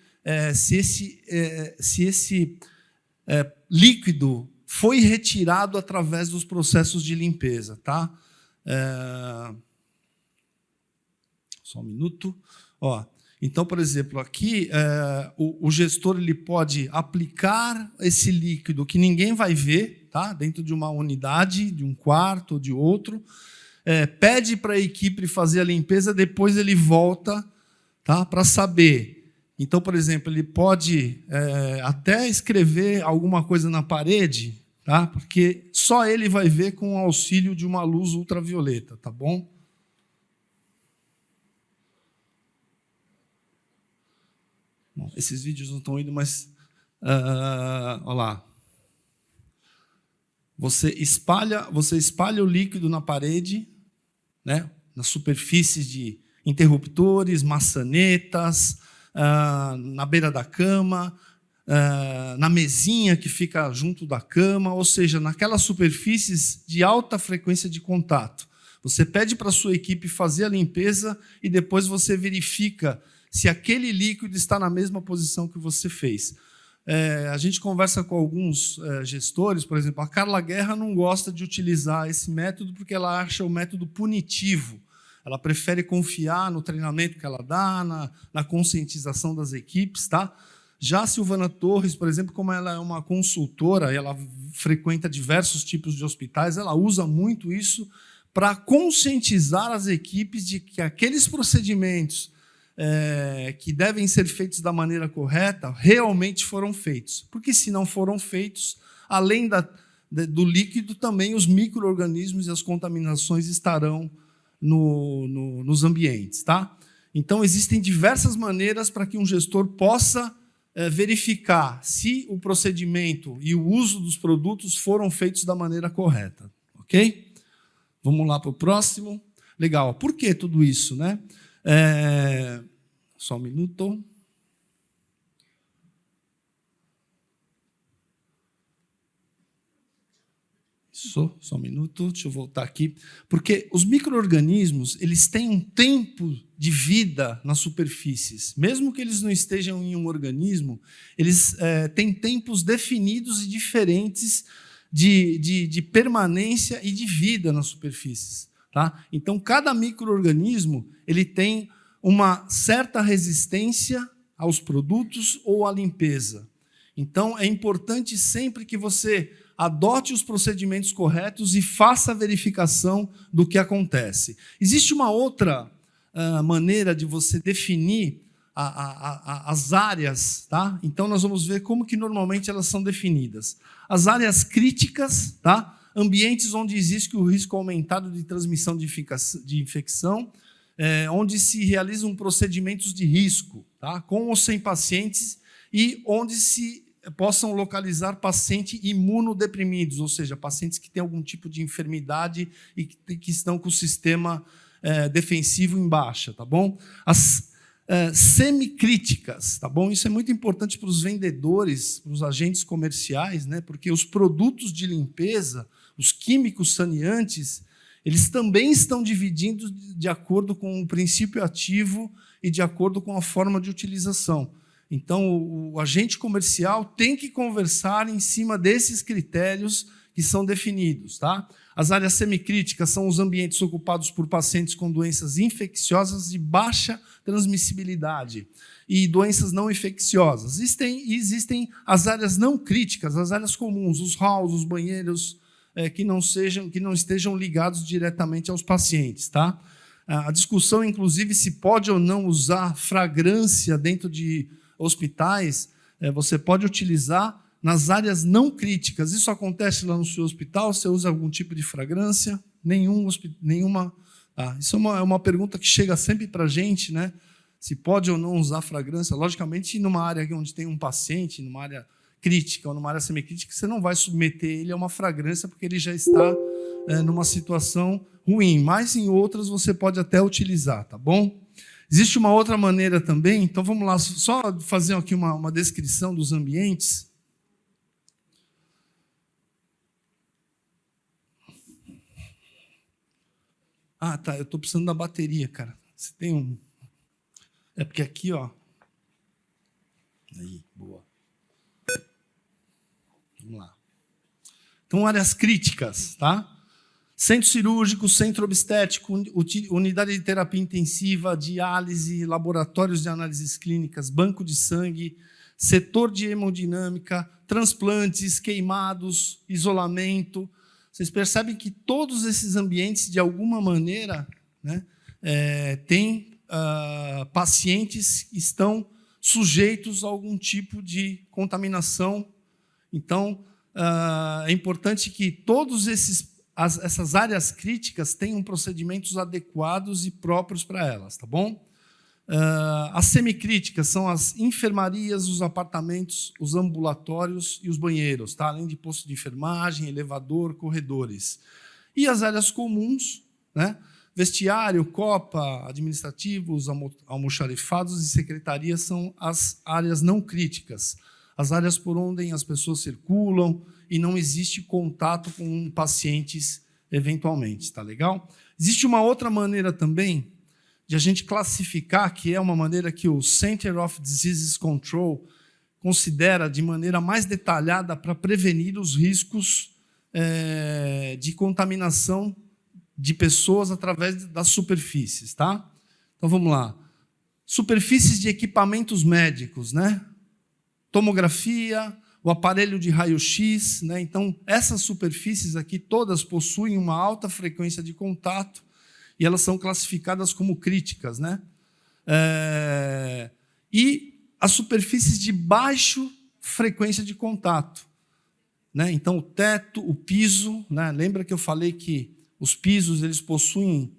E: se esse líquido foi retirado através dos processos de limpeza. Tá? Só um minuto. Então, por exemplo, aqui o gestor ele pode aplicar esse líquido que ninguém vai ver, tá? Dentro de uma unidade, de um quarto ou de outro, pede para a equipe fazer a limpeza, depois ele volta, tá? Para saber. Então, por exemplo, ele pode até escrever alguma coisa na parede, tá? Porque só ele vai ver com o auxílio de uma luz ultravioleta, tá bom? Bom, esses vídeos não estão indo, mas olha lá. Você espalha o líquido na parede, né, nas superfícies de interruptores, maçanetas, na beira da cama, na mesinha que fica junto da cama, ou seja, naquelas superfícies de alta frequência de contato. Você pede para a sua equipe fazer a limpeza e depois você verifica se aquele líquido está na mesma posição que você fez. A gente conversa com alguns gestores, por exemplo, a Carla Guerra não gosta de utilizar esse método porque ela acha o método punitivo. Ela prefere confiar no treinamento que ela dá, na conscientização das equipes. Tá? Já a Silvana Torres, por exemplo, como ela é uma consultora, ela frequenta diversos tipos de hospitais, ela usa muito isso para conscientizar as equipes de que aqueles procedimentos que devem ser feitos da maneira correta, realmente foram feitos. Porque, se não foram feitos, além do líquido, também os micro-organismos e as contaminações estarão nos ambientes. Tá? Então, existem diversas maneiras para que um gestor possa verificar se o procedimento e o uso dos produtos foram feitos da maneira correta. Ok? Vamos lá para o próximo. Legal. Por que tudo isso, né? Só um minuto. Só um minuto, deixa eu voltar aqui. Porque os micro-organismos, eles têm um tempo de vida nas superfícies. Mesmo que eles não estejam em um organismo, eles têm tempos definidos e diferentes de permanência e de vida nas superfícies. Tá? Então, cada micro-organismo ele tem uma certa resistência aos produtos ou à limpeza. Então, é importante sempre que você adote os procedimentos corretos e faça a verificação do que acontece. Existe uma outra maneira de você definir as áreas. Tá? Então, nós vamos ver como que normalmente elas são definidas. As áreas críticas, tá? Ambientes onde existe o risco aumentado de transmissão de infecção, onde se realizam procedimentos de risco, tá? Com ou sem pacientes, e onde se possam localizar pacientes imunodeprimidos, ou seja, pacientes que têm algum tipo de enfermidade e que estão com o sistema defensivo em baixa. Tá bom? As semicríticas, tá bom? Isso é muito importante para os vendedores, para os agentes comerciais, né? Porque os produtos de limpeza, os químicos saneantes, eles também estão divididos de acordo com o princípio ativo e de acordo com a forma de utilização. Então, o agente comercial tem que conversar em cima desses critérios que são definidos. Tá? As áreas semicríticas são os ambientes ocupados por pacientes com doenças infecciosas de baixa transmissibilidade e doenças não infecciosas. Existem as áreas não críticas, as áreas comuns, os halls, os banheiros, que não estejam ligados diretamente aos pacientes. Tá? A discussão, inclusive, se pode ou não usar fragrância dentro de hospitais, você pode utilizar nas áreas não críticas. Isso acontece lá no seu hospital? Você usa algum tipo de fragrância? Nenhuma. Isso é uma pergunta que chega sempre para a gente, né? Se pode ou não usar fragrância. Logicamente, numa área onde tem um paciente, numa área crítica ou numa área semicrítica, você não vai submeter ele a uma fragrância porque ele já está numa situação ruim. Mas em outras você pode até utilizar, tá bom? Existe uma outra maneira também. Então vamos lá, só fazer aqui uma descrição dos ambientes. Tá, eu estou precisando da bateria, cara. Você tem um... É porque aqui, ó... Aí, boa. Vamos lá. Então, áreas críticas, tá? Centro cirúrgico, centro obstétrico, unidade de terapia intensiva, diálise, laboratórios de análises clínicas, banco de sangue, setor de hemodinâmica, transplantes, queimados, isolamento... Vocês percebem que todos esses ambientes, de alguma maneira, né, têm pacientes que estão sujeitos a algum tipo de contaminação. Então, é importante que todas essas áreas críticas tenham procedimentos adequados e próprios para elas, tá bom? As semicríticas são as enfermarias, os apartamentos, os ambulatórios e os banheiros, tá? Além de posto de enfermagem, elevador, corredores. E as áreas comuns, né? Vestiário, copa, administrativos, almoxarifados e secretarias são as áreas não críticas, as áreas por onde as pessoas circulam e não existe contato com pacientes eventualmente, tá legal? Existe uma outra maneira também de a gente classificar, que é uma maneira que o Center of Disease Control considera de maneira mais detalhada para prevenir os riscos de contaminação de pessoas através das superfícies, tá? Então vamos lá. Superfícies de equipamentos médicos, né? Tomografia, o aparelho de raio-x, né? Então essas superfícies aqui todas possuem uma alta frequência de contato e elas são classificadas como críticas, né? E as superfícies de baixa frequência de contato, né? Então, o teto, o piso, né? Lembra que eu falei que os pisos eles possuem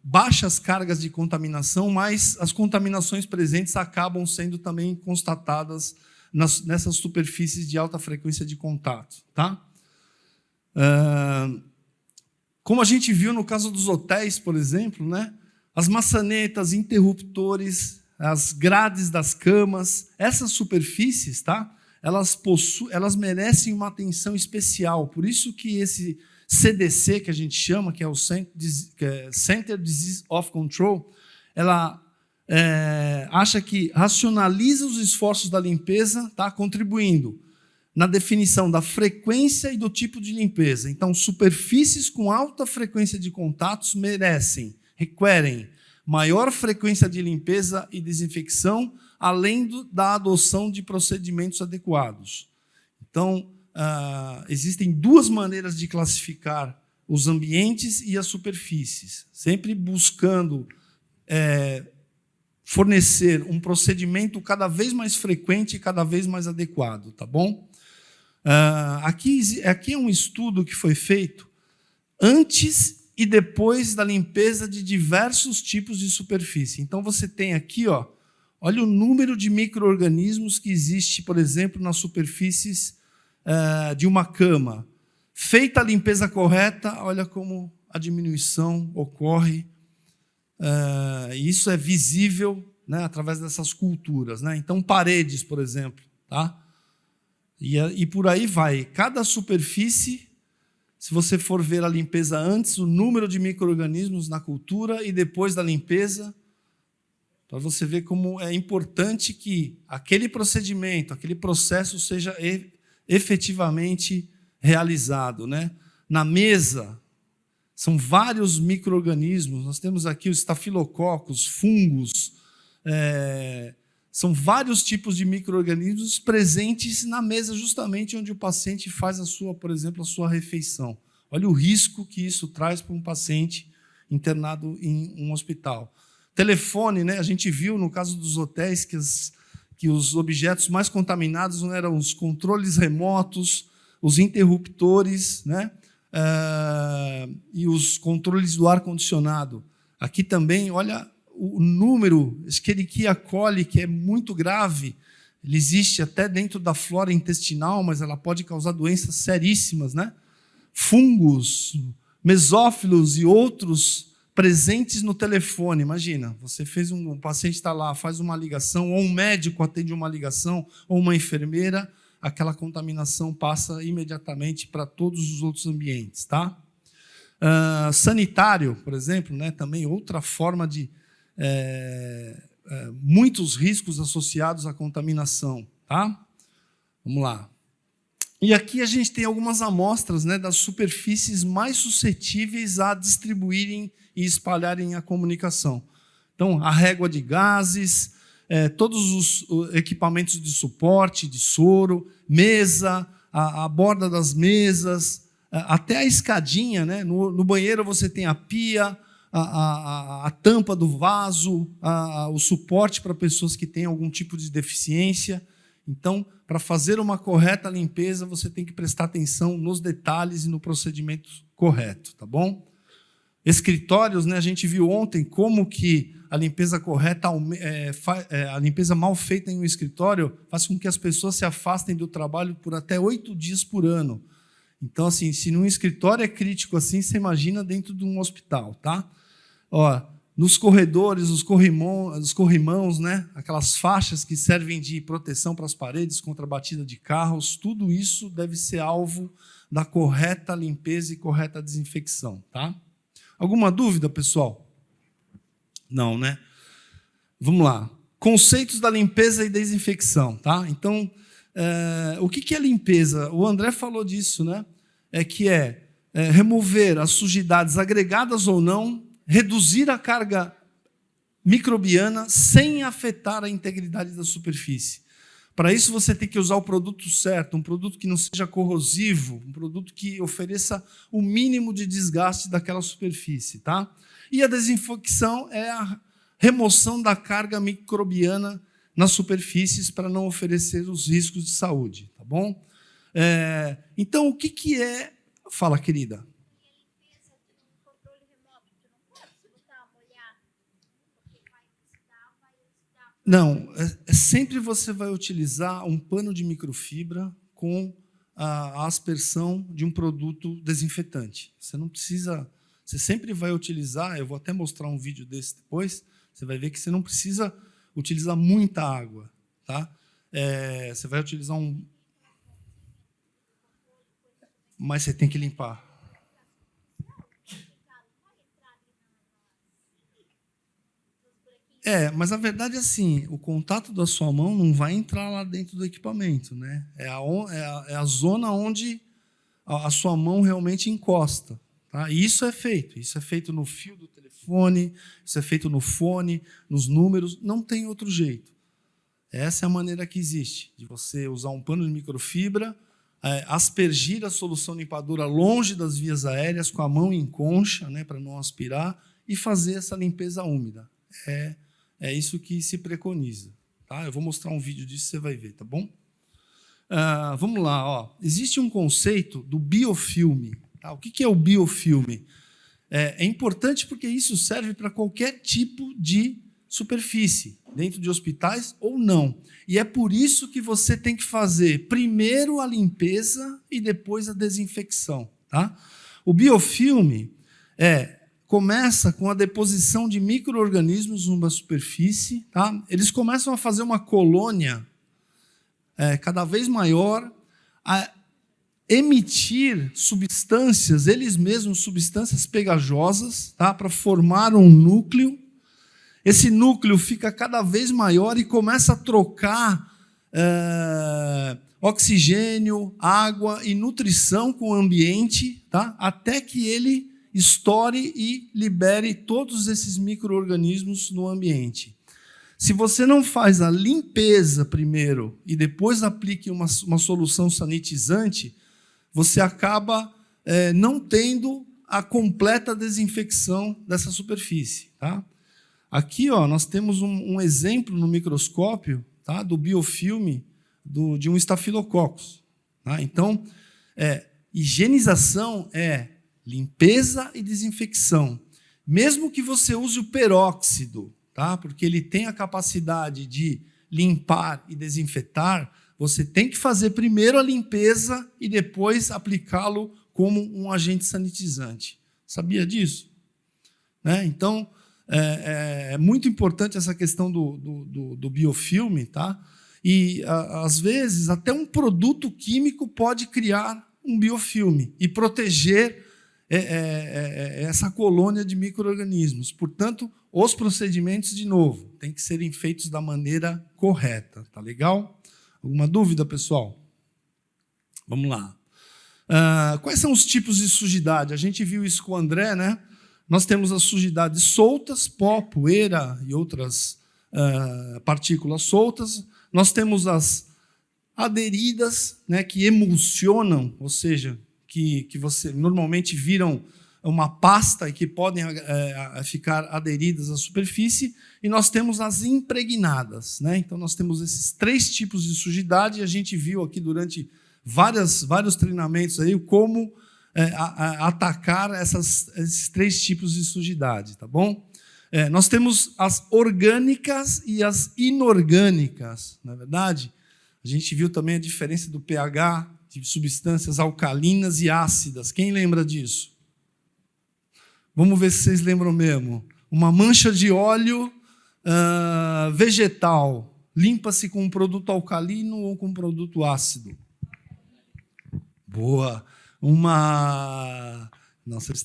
E: baixas cargas de contaminação, mas as contaminações presentes acabam sendo também constatadas nessas superfícies de alta frequência de contato, tá? Como a gente viu no caso dos hotéis, por exemplo, né? As maçanetas, interruptores, as grades das camas, essas superfícies, tá? Elas merecem uma atenção especial. Por isso que esse CDC, que a gente chama, que é o Center Disease of Control, ela acha que racionaliza os esforços da limpeza, tá? Contribuindo na definição da frequência e do tipo de limpeza. Então, superfícies com alta frequência de contatos requerem maior frequência de limpeza e desinfecção, além da adoção de procedimentos adequados. Então, existem duas maneiras de classificar os ambientes e as superfícies, sempre buscando fornecer um procedimento cada vez mais frequente e cada vez mais adequado, tá bom? Aqui é um estudo que foi feito antes e depois da limpeza de diversos tipos de superfície. Então, você tem aqui, ó, olha o número de micro-organismos que existe, por exemplo, nas superfícies de uma cama. Feita a limpeza correta, olha como a diminuição ocorre. Isso é visível, né, através dessas culturas, né? Então, paredes, por exemplo, tá? E por aí vai. Cada superfície, se você for ver a limpeza antes, o número de micro-organismos na cultura e depois da limpeza, para você ver como é importante que aquele procedimento, aquele processo seja efetivamente realizado, né? Na mesa, são vários micro-organismos. Nós temos aqui os estafilococos, fungos, são vários tipos de micro-organismos presentes na mesa, justamente onde o paciente faz por exemplo, a sua refeição. Olha o risco que isso traz para um paciente internado em um hospital. Telefone, né? A gente viu no caso dos hotéis que os objetos mais contaminados eram os controles remotos, os interruptores, né? E os controles do ar-condicionado. Aqui também, olha o número, Escherichia coli, que é muito grave. Ele existe até dentro da flora intestinal, mas ela pode causar doenças seríssimas, né? Fungos, mesófilos e outros presentes no telefone. Imagina, um paciente está lá, faz uma ligação, ou um médico atende uma ligação, ou uma enfermeira, aquela contaminação passa imediatamente para todos os outros ambientes, tá? Sanitário, por exemplo, né? Também outra forma de muitos riscos associados à contaminação, tá? Vamos lá. E aqui a gente tem algumas amostras, né, das superfícies mais suscetíveis a distribuírem e espalharem a comunicação. Então, a régua de gases, todos os equipamentos de suporte, de soro, mesa, a borda das mesas, até a escadinha, né? No banheiro você tem a pia, a tampa do vaso, o suporte para pessoas que têm algum tipo de deficiência. Então, para fazer uma correta limpeza, você tem que prestar atenção nos detalhes e no procedimento correto, tá bom? Escritórios, né, a gente viu ontem como que a limpeza correta, a limpeza mal feita em um escritório faz com que as pessoas se afastem do trabalho por até 8 dias por ano. Então, assim, se num escritório é crítico assim, você imagina dentro de um hospital, tá? Ó, nos corredores, os corrimãos, né? Aquelas faixas que servem de proteção para as paredes contra a batida de carros, tudo isso deve ser alvo da correta limpeza e correta desinfecção, tá? Alguma dúvida, pessoal? Não, né? Vamos lá. Conceitos da limpeza e desinfecção, tá? Então, o que é limpeza? O André falou disso, né? Remover as sujidades agregadas ou não, reduzir a carga microbiana sem afetar a integridade da superfície. Para isso, você tem que usar o produto certo, um produto que não seja corrosivo, um produto que ofereça o mínimo de desgaste daquela superfície, tá? E a desinfecção é a remoção da carga microbiana nas superfícies para não oferecer os riscos de saúde, tá bom? Então, o que é... Fala, querida. Não, sempre você vai utilizar um pano de microfibra com a aspersão de um produto desinfetante. Você não precisa... Você sempre vai utilizar, eu vou até mostrar um vídeo desse depois, você vai ver que você não precisa utilizar muita água, tá? Você vai utilizar mas você tem que limpar. Mas a verdade é assim, o contato da sua mão não vai entrar lá dentro do equipamento, né? É a zona onde a sua mão realmente encosta. Tá? E isso é feito no fio do telefone, isso é feito no fone, nos números, não tem outro jeito. Essa é a maneira que existe, de você usar um pano de microfibra, aspergir a solução limpadora longe das vias aéreas, com a mão em concha, né, para não aspirar, e fazer essa limpeza úmida. É isso que se preconiza. Tá? Eu vou mostrar um vídeo disso, você vai ver, tá bom? Vamos lá. Ó. Existe um conceito do biofilme. Tá? O que é o biofilme? É importante porque isso serve para qualquer tipo de superfície, dentro de hospitais ou não. E é por isso que você tem que fazer primeiro a limpeza e depois a desinfecção. Tá? O biofilme começa com a deposição de micro-organismos numa superfície. Tá? Eles começam a fazer uma colônia cada vez maior, a emitir substâncias, eles mesmos, substâncias pegajosas, tá? Para formar um núcleo. Esse núcleo fica cada vez maior e começa a trocar oxigênio, água e nutrição com o ambiente, tá? Até que ele estoure e libere todos esses micro-organismos no ambiente. Se você não faz a limpeza primeiro e depois aplique uma solução sanitizante, você acaba não tendo a completa desinfecção dessa superfície. Tá? Aqui nós temos um exemplo no microscópio tá, do biofilme de um estafilococcus. Tá? Então, higienização é limpeza e desinfecção. Mesmo que você use o peróxido, tá? Porque ele tem a capacidade de limpar e desinfetar, você tem que fazer primeiro a limpeza e depois aplicá-lo como um agente sanitizante. Sabia disso? Né? Então, é muito importante essa questão do biofilme, tá? E, às vezes, até um produto químico pode criar um biofilme e proteger essa colônia de micro-organismos. Portanto, os procedimentos, de novo, têm que serem feitos da maneira correta. Tá legal? Alguma dúvida, pessoal? Vamos lá. Quais são os tipos de sujidade? A gente viu isso com o André, né? Nós temos as sujidades soltas, pó, poeira e outras partículas soltas. Nós temos as aderidas, né, que emulsionam, ou seja, que você normalmente viram uma pasta e que podem ficar aderidas à superfície, e nós temos as impregnadas. Né? Então, nós temos esses 3 tipos de sujidade, e a gente viu aqui durante vários treinamentos aí como atacar esses 3 tipos de sujidade. Tá bom? Nós temos as orgânicas e as inorgânicas, não é verdade? A gente viu também a diferença do pH de substâncias alcalinas e ácidas. Quem lembra disso? Vamos ver se vocês lembram mesmo. Uma mancha de óleo vegetal limpa-se com um produto alcalino ou com um produto ácido? Boa. Não, vocês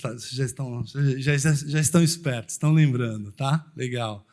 E: já estão espertos, estão lembrando, tá? Legal.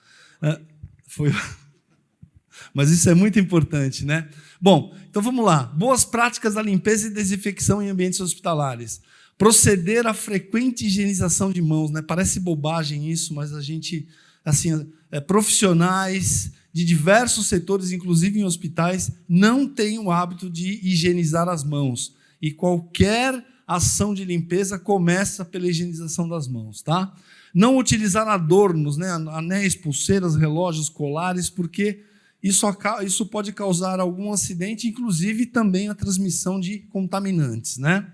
E: Mas isso é muito importante, né? Bom, então vamos lá. Boas práticas da limpeza e desinfecção em ambientes hospitalares. Proceder à frequente higienização de mãos, né? Parece bobagem isso, mas a gente, assim, profissionais de diversos setores, inclusive em hospitais, não têm o hábito de higienizar as mãos. E qualquer ação de limpeza começa pela higienização das mãos, tá? Não utilizar adornos, né? Anéis, pulseiras, relógios, colares, porque isso pode causar algum acidente, inclusive também a transmissão de contaminantes, né?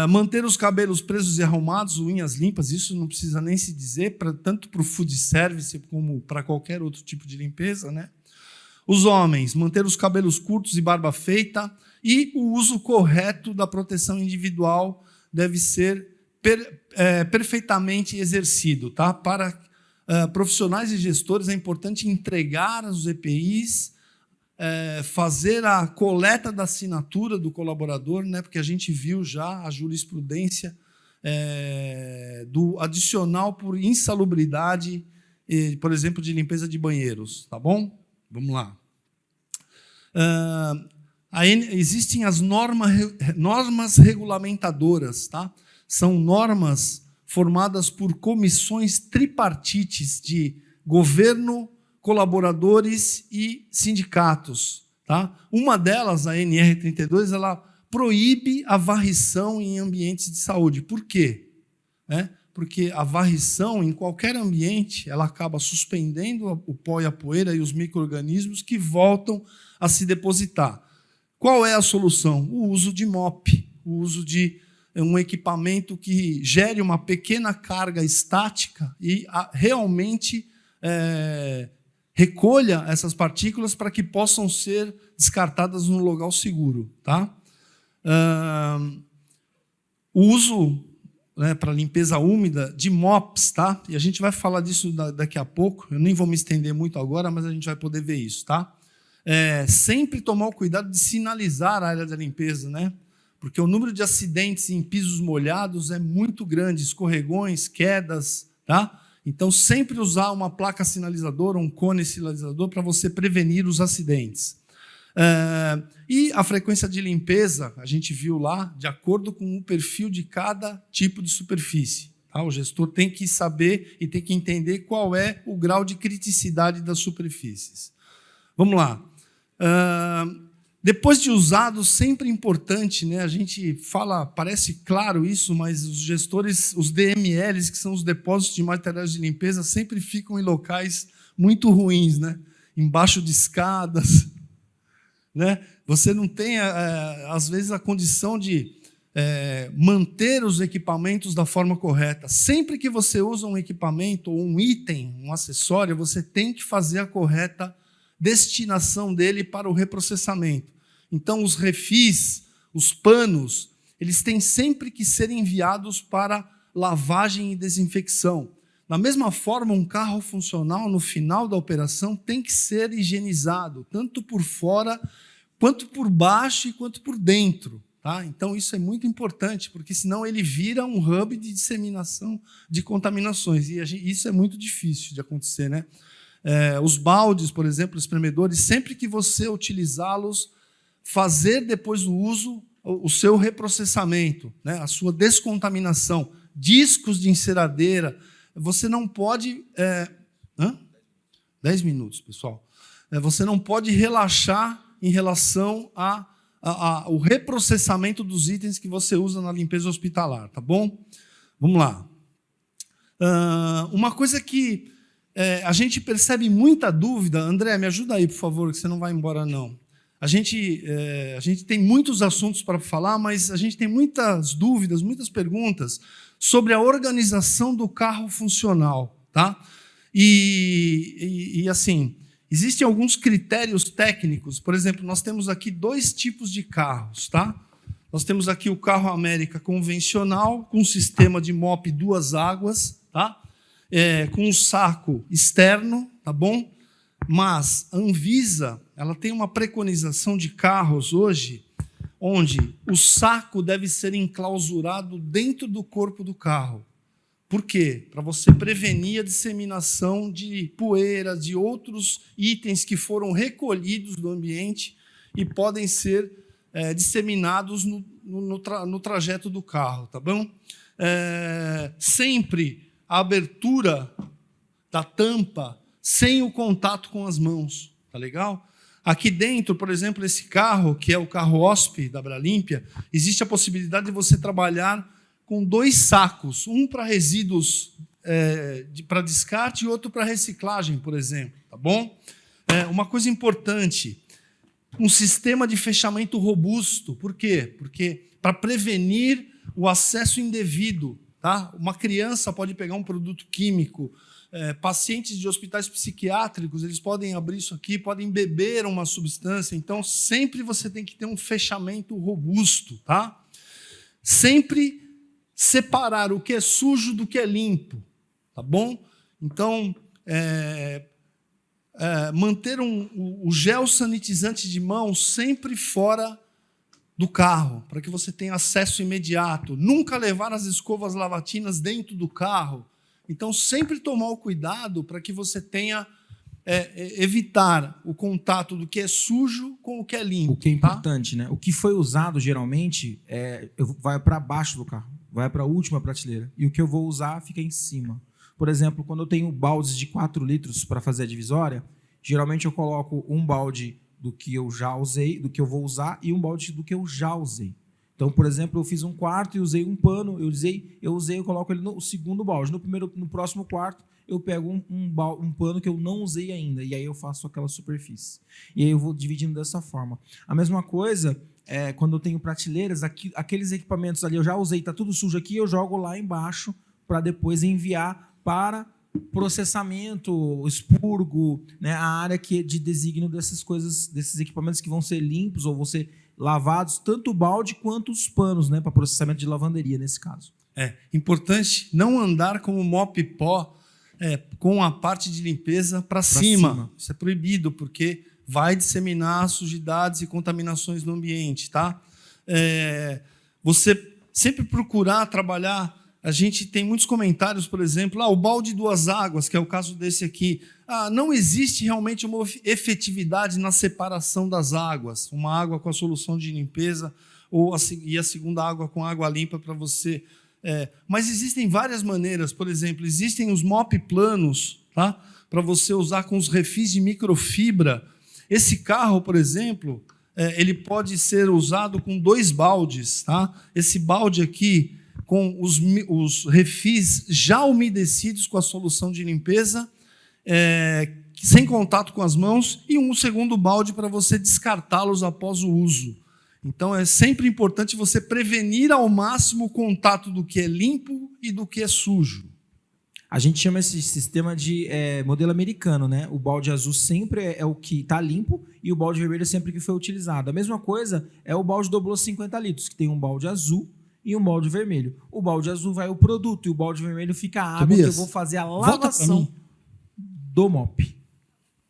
E: Manter os cabelos presos e arrumados, unhas limpas, isso não precisa nem se dizer, tanto para o food service como para qualquer outro tipo de limpeza, né? Os homens, manter os cabelos curtos e barba feita, e o uso correto da proteção individual deve ser perfeitamente exercido. Tá? Para profissionais e gestores, é importante entregar os EPIs, fazer a coleta da assinatura do colaborador, né? Porque a gente viu já a jurisprudência do adicional por insalubridade, por exemplo, de limpeza de banheiros. Tá bom? Vamos lá. Existem as normas regulamentadoras, tá? São normas formadas por comissões tripartites de governo, colaboradores e sindicatos. Tá? Uma delas, a NR32, ela proíbe a varrição em ambientes de saúde. Por quê? Porque a varrição, em qualquer ambiente, ela acaba suspendendo o pó e a poeira e os micro-organismos que voltam a se depositar. Qual é a solução? O uso de MOP, o uso de um equipamento que gere uma pequena carga estática e realmente recolha essas partículas para que possam ser descartadas num local seguro. Tá? O uso, né, para limpeza úmida de MOPs, tá? E a gente vai falar disso daqui a pouco, eu nem vou me estender muito agora, mas a gente vai poder ver isso. Tá? Sempre tomar o cuidado de sinalizar a área da limpeza, né? Porque o número de acidentes em pisos molhados é muito grande, escorregões, quedas, tá? Então, sempre usar uma placa sinalizadora, um cone sinalizador, para você prevenir os acidentes. E a frequência de limpeza, a gente viu lá, de acordo com o perfil de cada tipo de superfície. Tá? O gestor tem que saber e tem que entender qual é o grau de criticidade das superfícies. Vamos lá. Depois de usado, sempre importante, né? A gente fala, parece claro isso, mas os gestores, os DMLs, que são os depósitos de materiais de limpeza, sempre ficam em locais muito ruins, né? embaixo de escadas, né? Você não tem, às vezes, a condição de manter os equipamentos da forma correta. Sempre que você usa um equipamento ou um item, um acessório, você tem que fazer a correta destinação dele para o reprocessamento. Então, os refis, os panos, eles têm sempre que ser enviados para lavagem e desinfecção. Da mesma forma, um carro funcional, no final da operação, tem que ser higienizado, tanto por fora, quanto por baixo e quanto por dentro. Tá? Então, isso é muito importante, porque senão ele vira um hub de disseminação de contaminações. E isso é muito difícil de acontecer, né? Os baldes, por exemplo, espremedores, sempre que você utilizá-los, fazer depois do uso o seu reprocessamento, né? A sua descontaminação. Discos de enceradeira, você não pode... 10 minutos, pessoal. Você não pode relaxar em relação ao reprocessamento dos itens que você usa na limpeza hospitalar, tá bom? Vamos lá. Uma coisa que a gente percebe muita dúvida... André, me ajuda aí, por favor, que você não vai embora, não. A gente tem muitos assuntos para falar, mas a gente tem muitas dúvidas, muitas perguntas sobre a organização do carro funcional, tá? E assim, existem alguns critérios técnicos. Por exemplo, nós temos aqui 2 tipos de carros, tá? Nós temos aqui o carro América convencional, com sistema de MOP 2 águas, tá? Com um saco externo, tá bom? Mas a Anvisa, ela tem uma preconização de carros hoje, onde o saco deve ser enclausurado dentro do corpo do carro. Por quê? Para você prevenir a disseminação de poeira, de outros itens que foram recolhidos do ambiente e podem ser disseminados no trajeto do carro, tá bom? Sempre a abertura da tampa sem o contato com as mãos, tá legal? Aqui dentro, por exemplo, esse carro, que é o carro OSP da Bralímpia, existe a possibilidade de você trabalhar com 2 sacos, um para resíduos para descarte e outro para reciclagem, por exemplo, tá bom? Uma coisa importante, um sistema de fechamento robusto. Por quê? Porque para prevenir o acesso indevido, tá? Uma criança pode pegar um produto químico, pacientes de hospitais psiquiátricos, eles podem abrir isso aqui, podem beber uma substância. Então, sempre você tem que ter um fechamento robusto, tá? Sempre separar o que é sujo do que é limpo, tá bom? Então, manter o gel sanitizante de mão sempre fora do carro, para que você tenha acesso imediato. Nunca levar as escovas lavatinas dentro do carro. Então, sempre tomar o cuidado para que você tenha, evitar o contato do que é sujo com o que é limpo.
A: O que é importante, né? O que foi usado, geralmente, vai para baixo do carro, vai para a última prateleira. E o que eu vou usar fica em cima. Por exemplo, quando eu tenho baldes de 4 litros para fazer a divisória, geralmente eu coloco um balde do que eu já usei, do que eu vou usar, e um balde do que eu já usei. Então, por exemplo, eu fiz um quarto e usei um pano, eu coloco ele no segundo balde. No próximo quarto, eu pego um pano que eu não usei ainda, e aí eu faço aquela superfície. E aí eu vou dividindo dessa forma. A mesma coisa, quando eu tenho prateleiras, aqueles equipamentos ali eu já usei, está tudo sujo aqui, eu jogo lá embaixo para depois enviar para processamento, expurgo, né, a área de designo dessas coisas, desses equipamentos que vão ser limpos ou vão ser lavados, tanto o balde quanto os panos, né, para processamento de lavanderia, nesse caso.
E: Importante não andar com o mop pó com a parte de limpeza para cima. Isso é proibido, porque vai disseminar sujidades e contaminações no ambiente, tá? Você sempre procurar trabalhar. A gente tem muitos comentários, por exemplo, o balde 2 águas, que é o caso desse aqui. Não existe realmente uma efetividade na separação das águas. Uma água com a solução de limpeza e a segunda água com água limpa para você. Mas existem várias maneiras. Por exemplo, existem os mop planos, tá? Para você usar com os refis de microfibra. Esse carro, por exemplo, ele pode ser usado com 2 baldes. Tá? Esse balde aqui, com os refis já umedecidos com a solução de limpeza, sem contato com as mãos, e um segundo balde para você descartá-los após o uso. Então, é sempre importante você prevenir ao máximo o contato do que é limpo e do que é sujo.
A: A gente chama esse sistema de modelo americano, né? O balde azul sempre é o que está limpo e o balde vermelho é sempre que foi utilizado. A mesma coisa é o balde Doblô 50 litros, que tem um balde azul e um balde vermelho. O balde azul vai o produto e o balde vermelho fica a água, Tobias, que eu vou fazer a lavação do mop.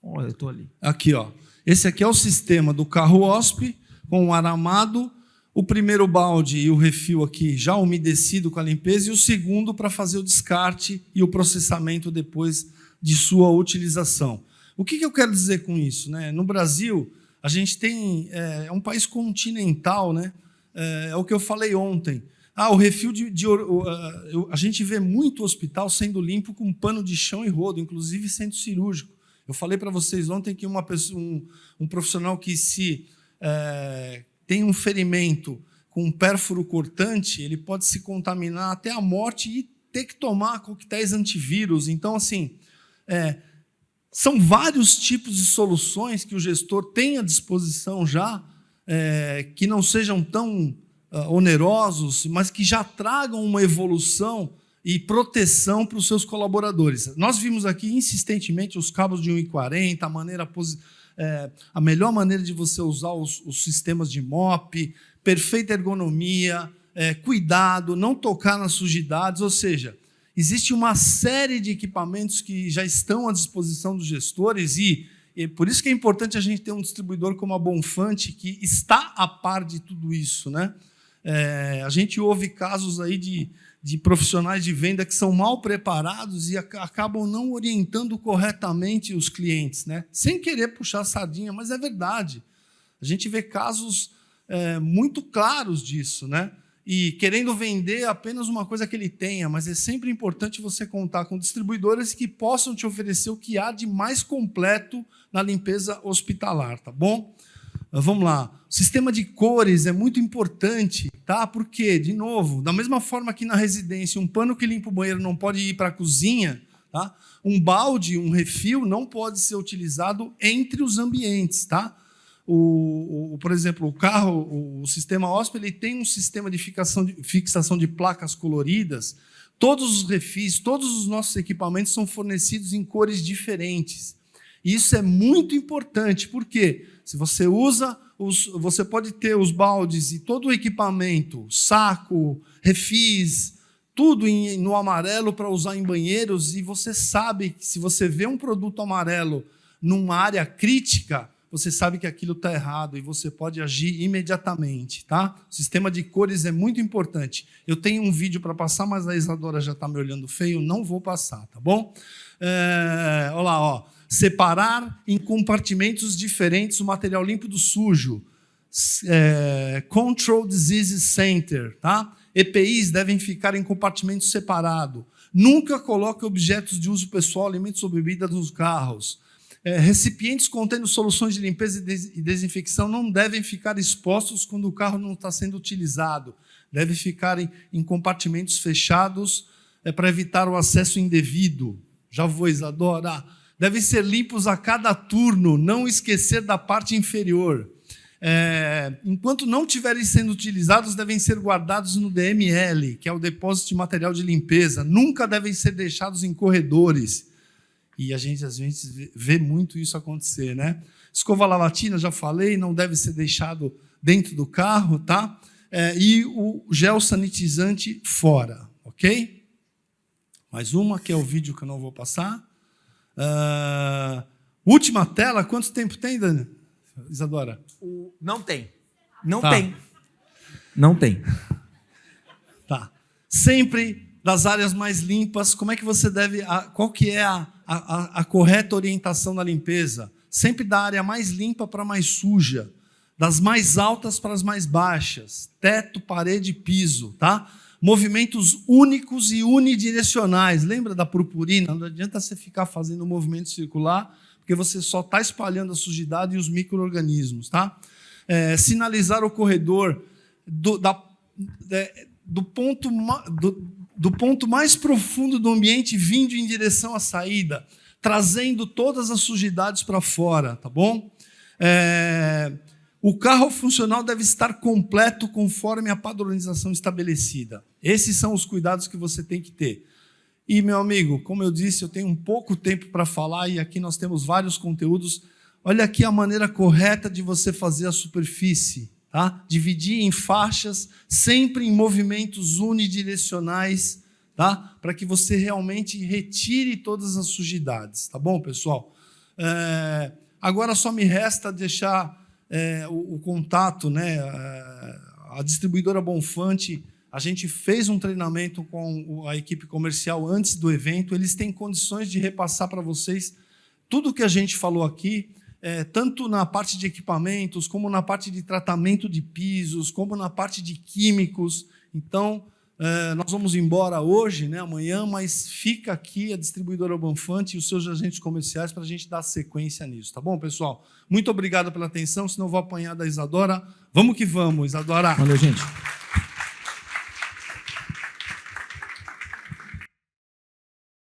A: Olha, eu estou ali.
E: Aqui, ó. Esse aqui é o sistema do carro OSP com o aramado. O primeiro balde e o refil aqui já umedecido com a limpeza e o segundo para fazer o descarte e o processamento depois de sua utilização. O que eu quero dizer com isso, né? No Brasil, a gente tem... É um país continental, né? É o que eu falei ontem. O refil a gente vê muito hospital sendo limpo com pano de chão e rodo, inclusive centro cirúrgico. Eu falei para vocês ontem que um profissional que tem um ferimento com um pérfuro cortante, ele pode se contaminar até a morte e ter que tomar coquetéis antivírus. Então, assim, são vários tipos de soluções que o gestor tem à disposição já, que não sejam tão onerosos, mas que já tragam uma evolução e proteção para os seus colaboradores. Nós vimos aqui insistentemente os cabos de 1,40, a melhor maneira de você usar os sistemas de MOP, perfeita ergonomia, cuidado, não tocar nas sujidades, ou seja, existe uma série de equipamentos que já estão à disposição dos gestores e por isso que é importante a gente ter um distribuidor como a Bonfante que está a par de tudo isso, né? A gente ouve casos aí de profissionais de venda que são mal preparados e acabam não orientando corretamente os clientes, né? Sem querer puxar a sardinha, mas é verdade. A gente vê casos muito claros disso, né? E querendo vender apenas uma coisa que ele tenha, mas é sempre importante você contar com distribuidores que possam te oferecer o que há de mais completo na limpeza hospitalar, tá bom? Vamos lá. O sistema de cores é muito importante, tá? Porque, de novo, da mesma forma que na residência um pano que limpa o banheiro não pode ir para a cozinha, tá? Um balde, um refil não pode ser utilizado entre os ambientes, tá? Por exemplo, o carro, o sistema OSP, ele tem um sistema de fixação de placas coloridas. Todos os refis, todos os nossos equipamentos são fornecidos em cores diferentes. E isso é muito importante, porque se você usa, você pode ter os baldes e todo o equipamento, saco, refis, tudo no amarelo para usar em banheiros, e você sabe que se você vê um produto amarelo numa área crítica, você sabe que aquilo está errado e você pode agir imediatamente, tá? O sistema de cores é muito importante. Eu tenho um vídeo para passar, mas a Isadora já está me olhando feio, não vou passar, tá bom? Olha lá, ó. Separar em compartimentos diferentes o material limpo do sujo. Control Disease Center, tá? EPIs devem ficar em compartimentos separados. Nunca coloque objetos de uso pessoal, alimentos ou bebida nos carros. Recipientes contendo soluções de limpeza e desinfecção não devem ficar expostos quando o carro não está sendo utilizado. Devem ficar em compartimentos fechados para evitar o acesso indevido. Já vou, Isadora. Devem ser limpos a cada turno, não esquecer da parte inferior. Enquanto não estiverem sendo utilizados, devem ser guardados no DML, que é o depósito de material de limpeza. Nunca devem ser deixados em corredores. E a gente, às vezes, vê muito isso acontecer, né? Escova lavatina, já falei, não deve ser deixado dentro do carro, tá? E o gel sanitizante fora, ok? Mais uma, que é o vídeo que eu não vou passar. Última tela, quanto tempo tem, Dani? Isadora?
A: Não tem. Não tem. Não tem.
E: Tá. Sempre das áreas mais limpas, como é que você deve... Qual que é a correta orientação da limpeza? Sempre da área mais limpa para a mais suja. Das mais altas para as mais baixas. Teto, parede, piso, tá? Movimentos únicos e unidirecionais. Lembra da purpurina? Não adianta você ficar fazendo um movimento circular, porque você só está espalhando a sujidade e os micro-organismos. Tá? Sinalizar o corredor do ponto mais profundo do ambiente vindo em direção à saída. trazendo todas as sujidades para fora, tá bom? O carro funcional deve estar completo conforme a padronização estabelecida. Esses são os cuidados que você tem que ter. E, meu amigo, como eu disse, eu tenho um pouco tempo para falar e aqui nós temos vários conteúdos. Olha aqui a maneira correta de você fazer a superfície. Tá? Dividir em faixas, sempre em movimentos unidirecionais, tá? Para que você realmente retire todas as sujidades. Tá bom, pessoal? Agora só me resta deixar o contato, né? A distribuidora Bonfante, a gente fez um treinamento com a equipe comercial antes do evento, eles têm condições de repassar para vocês tudo o que a gente falou aqui, tanto na parte de equipamentos, como na parte de tratamento de pisos, como na parte de químicos. Então, nós vamos embora hoje, né, amanhã, mas fica aqui a distribuidora Bonfante e os seus agentes comerciais para a gente dar sequência nisso. Tá bom, pessoal? Muito obrigado pela atenção, senão eu vou apanhar da Isadora. Vamos que vamos, Isadora!
A: Valeu, gente.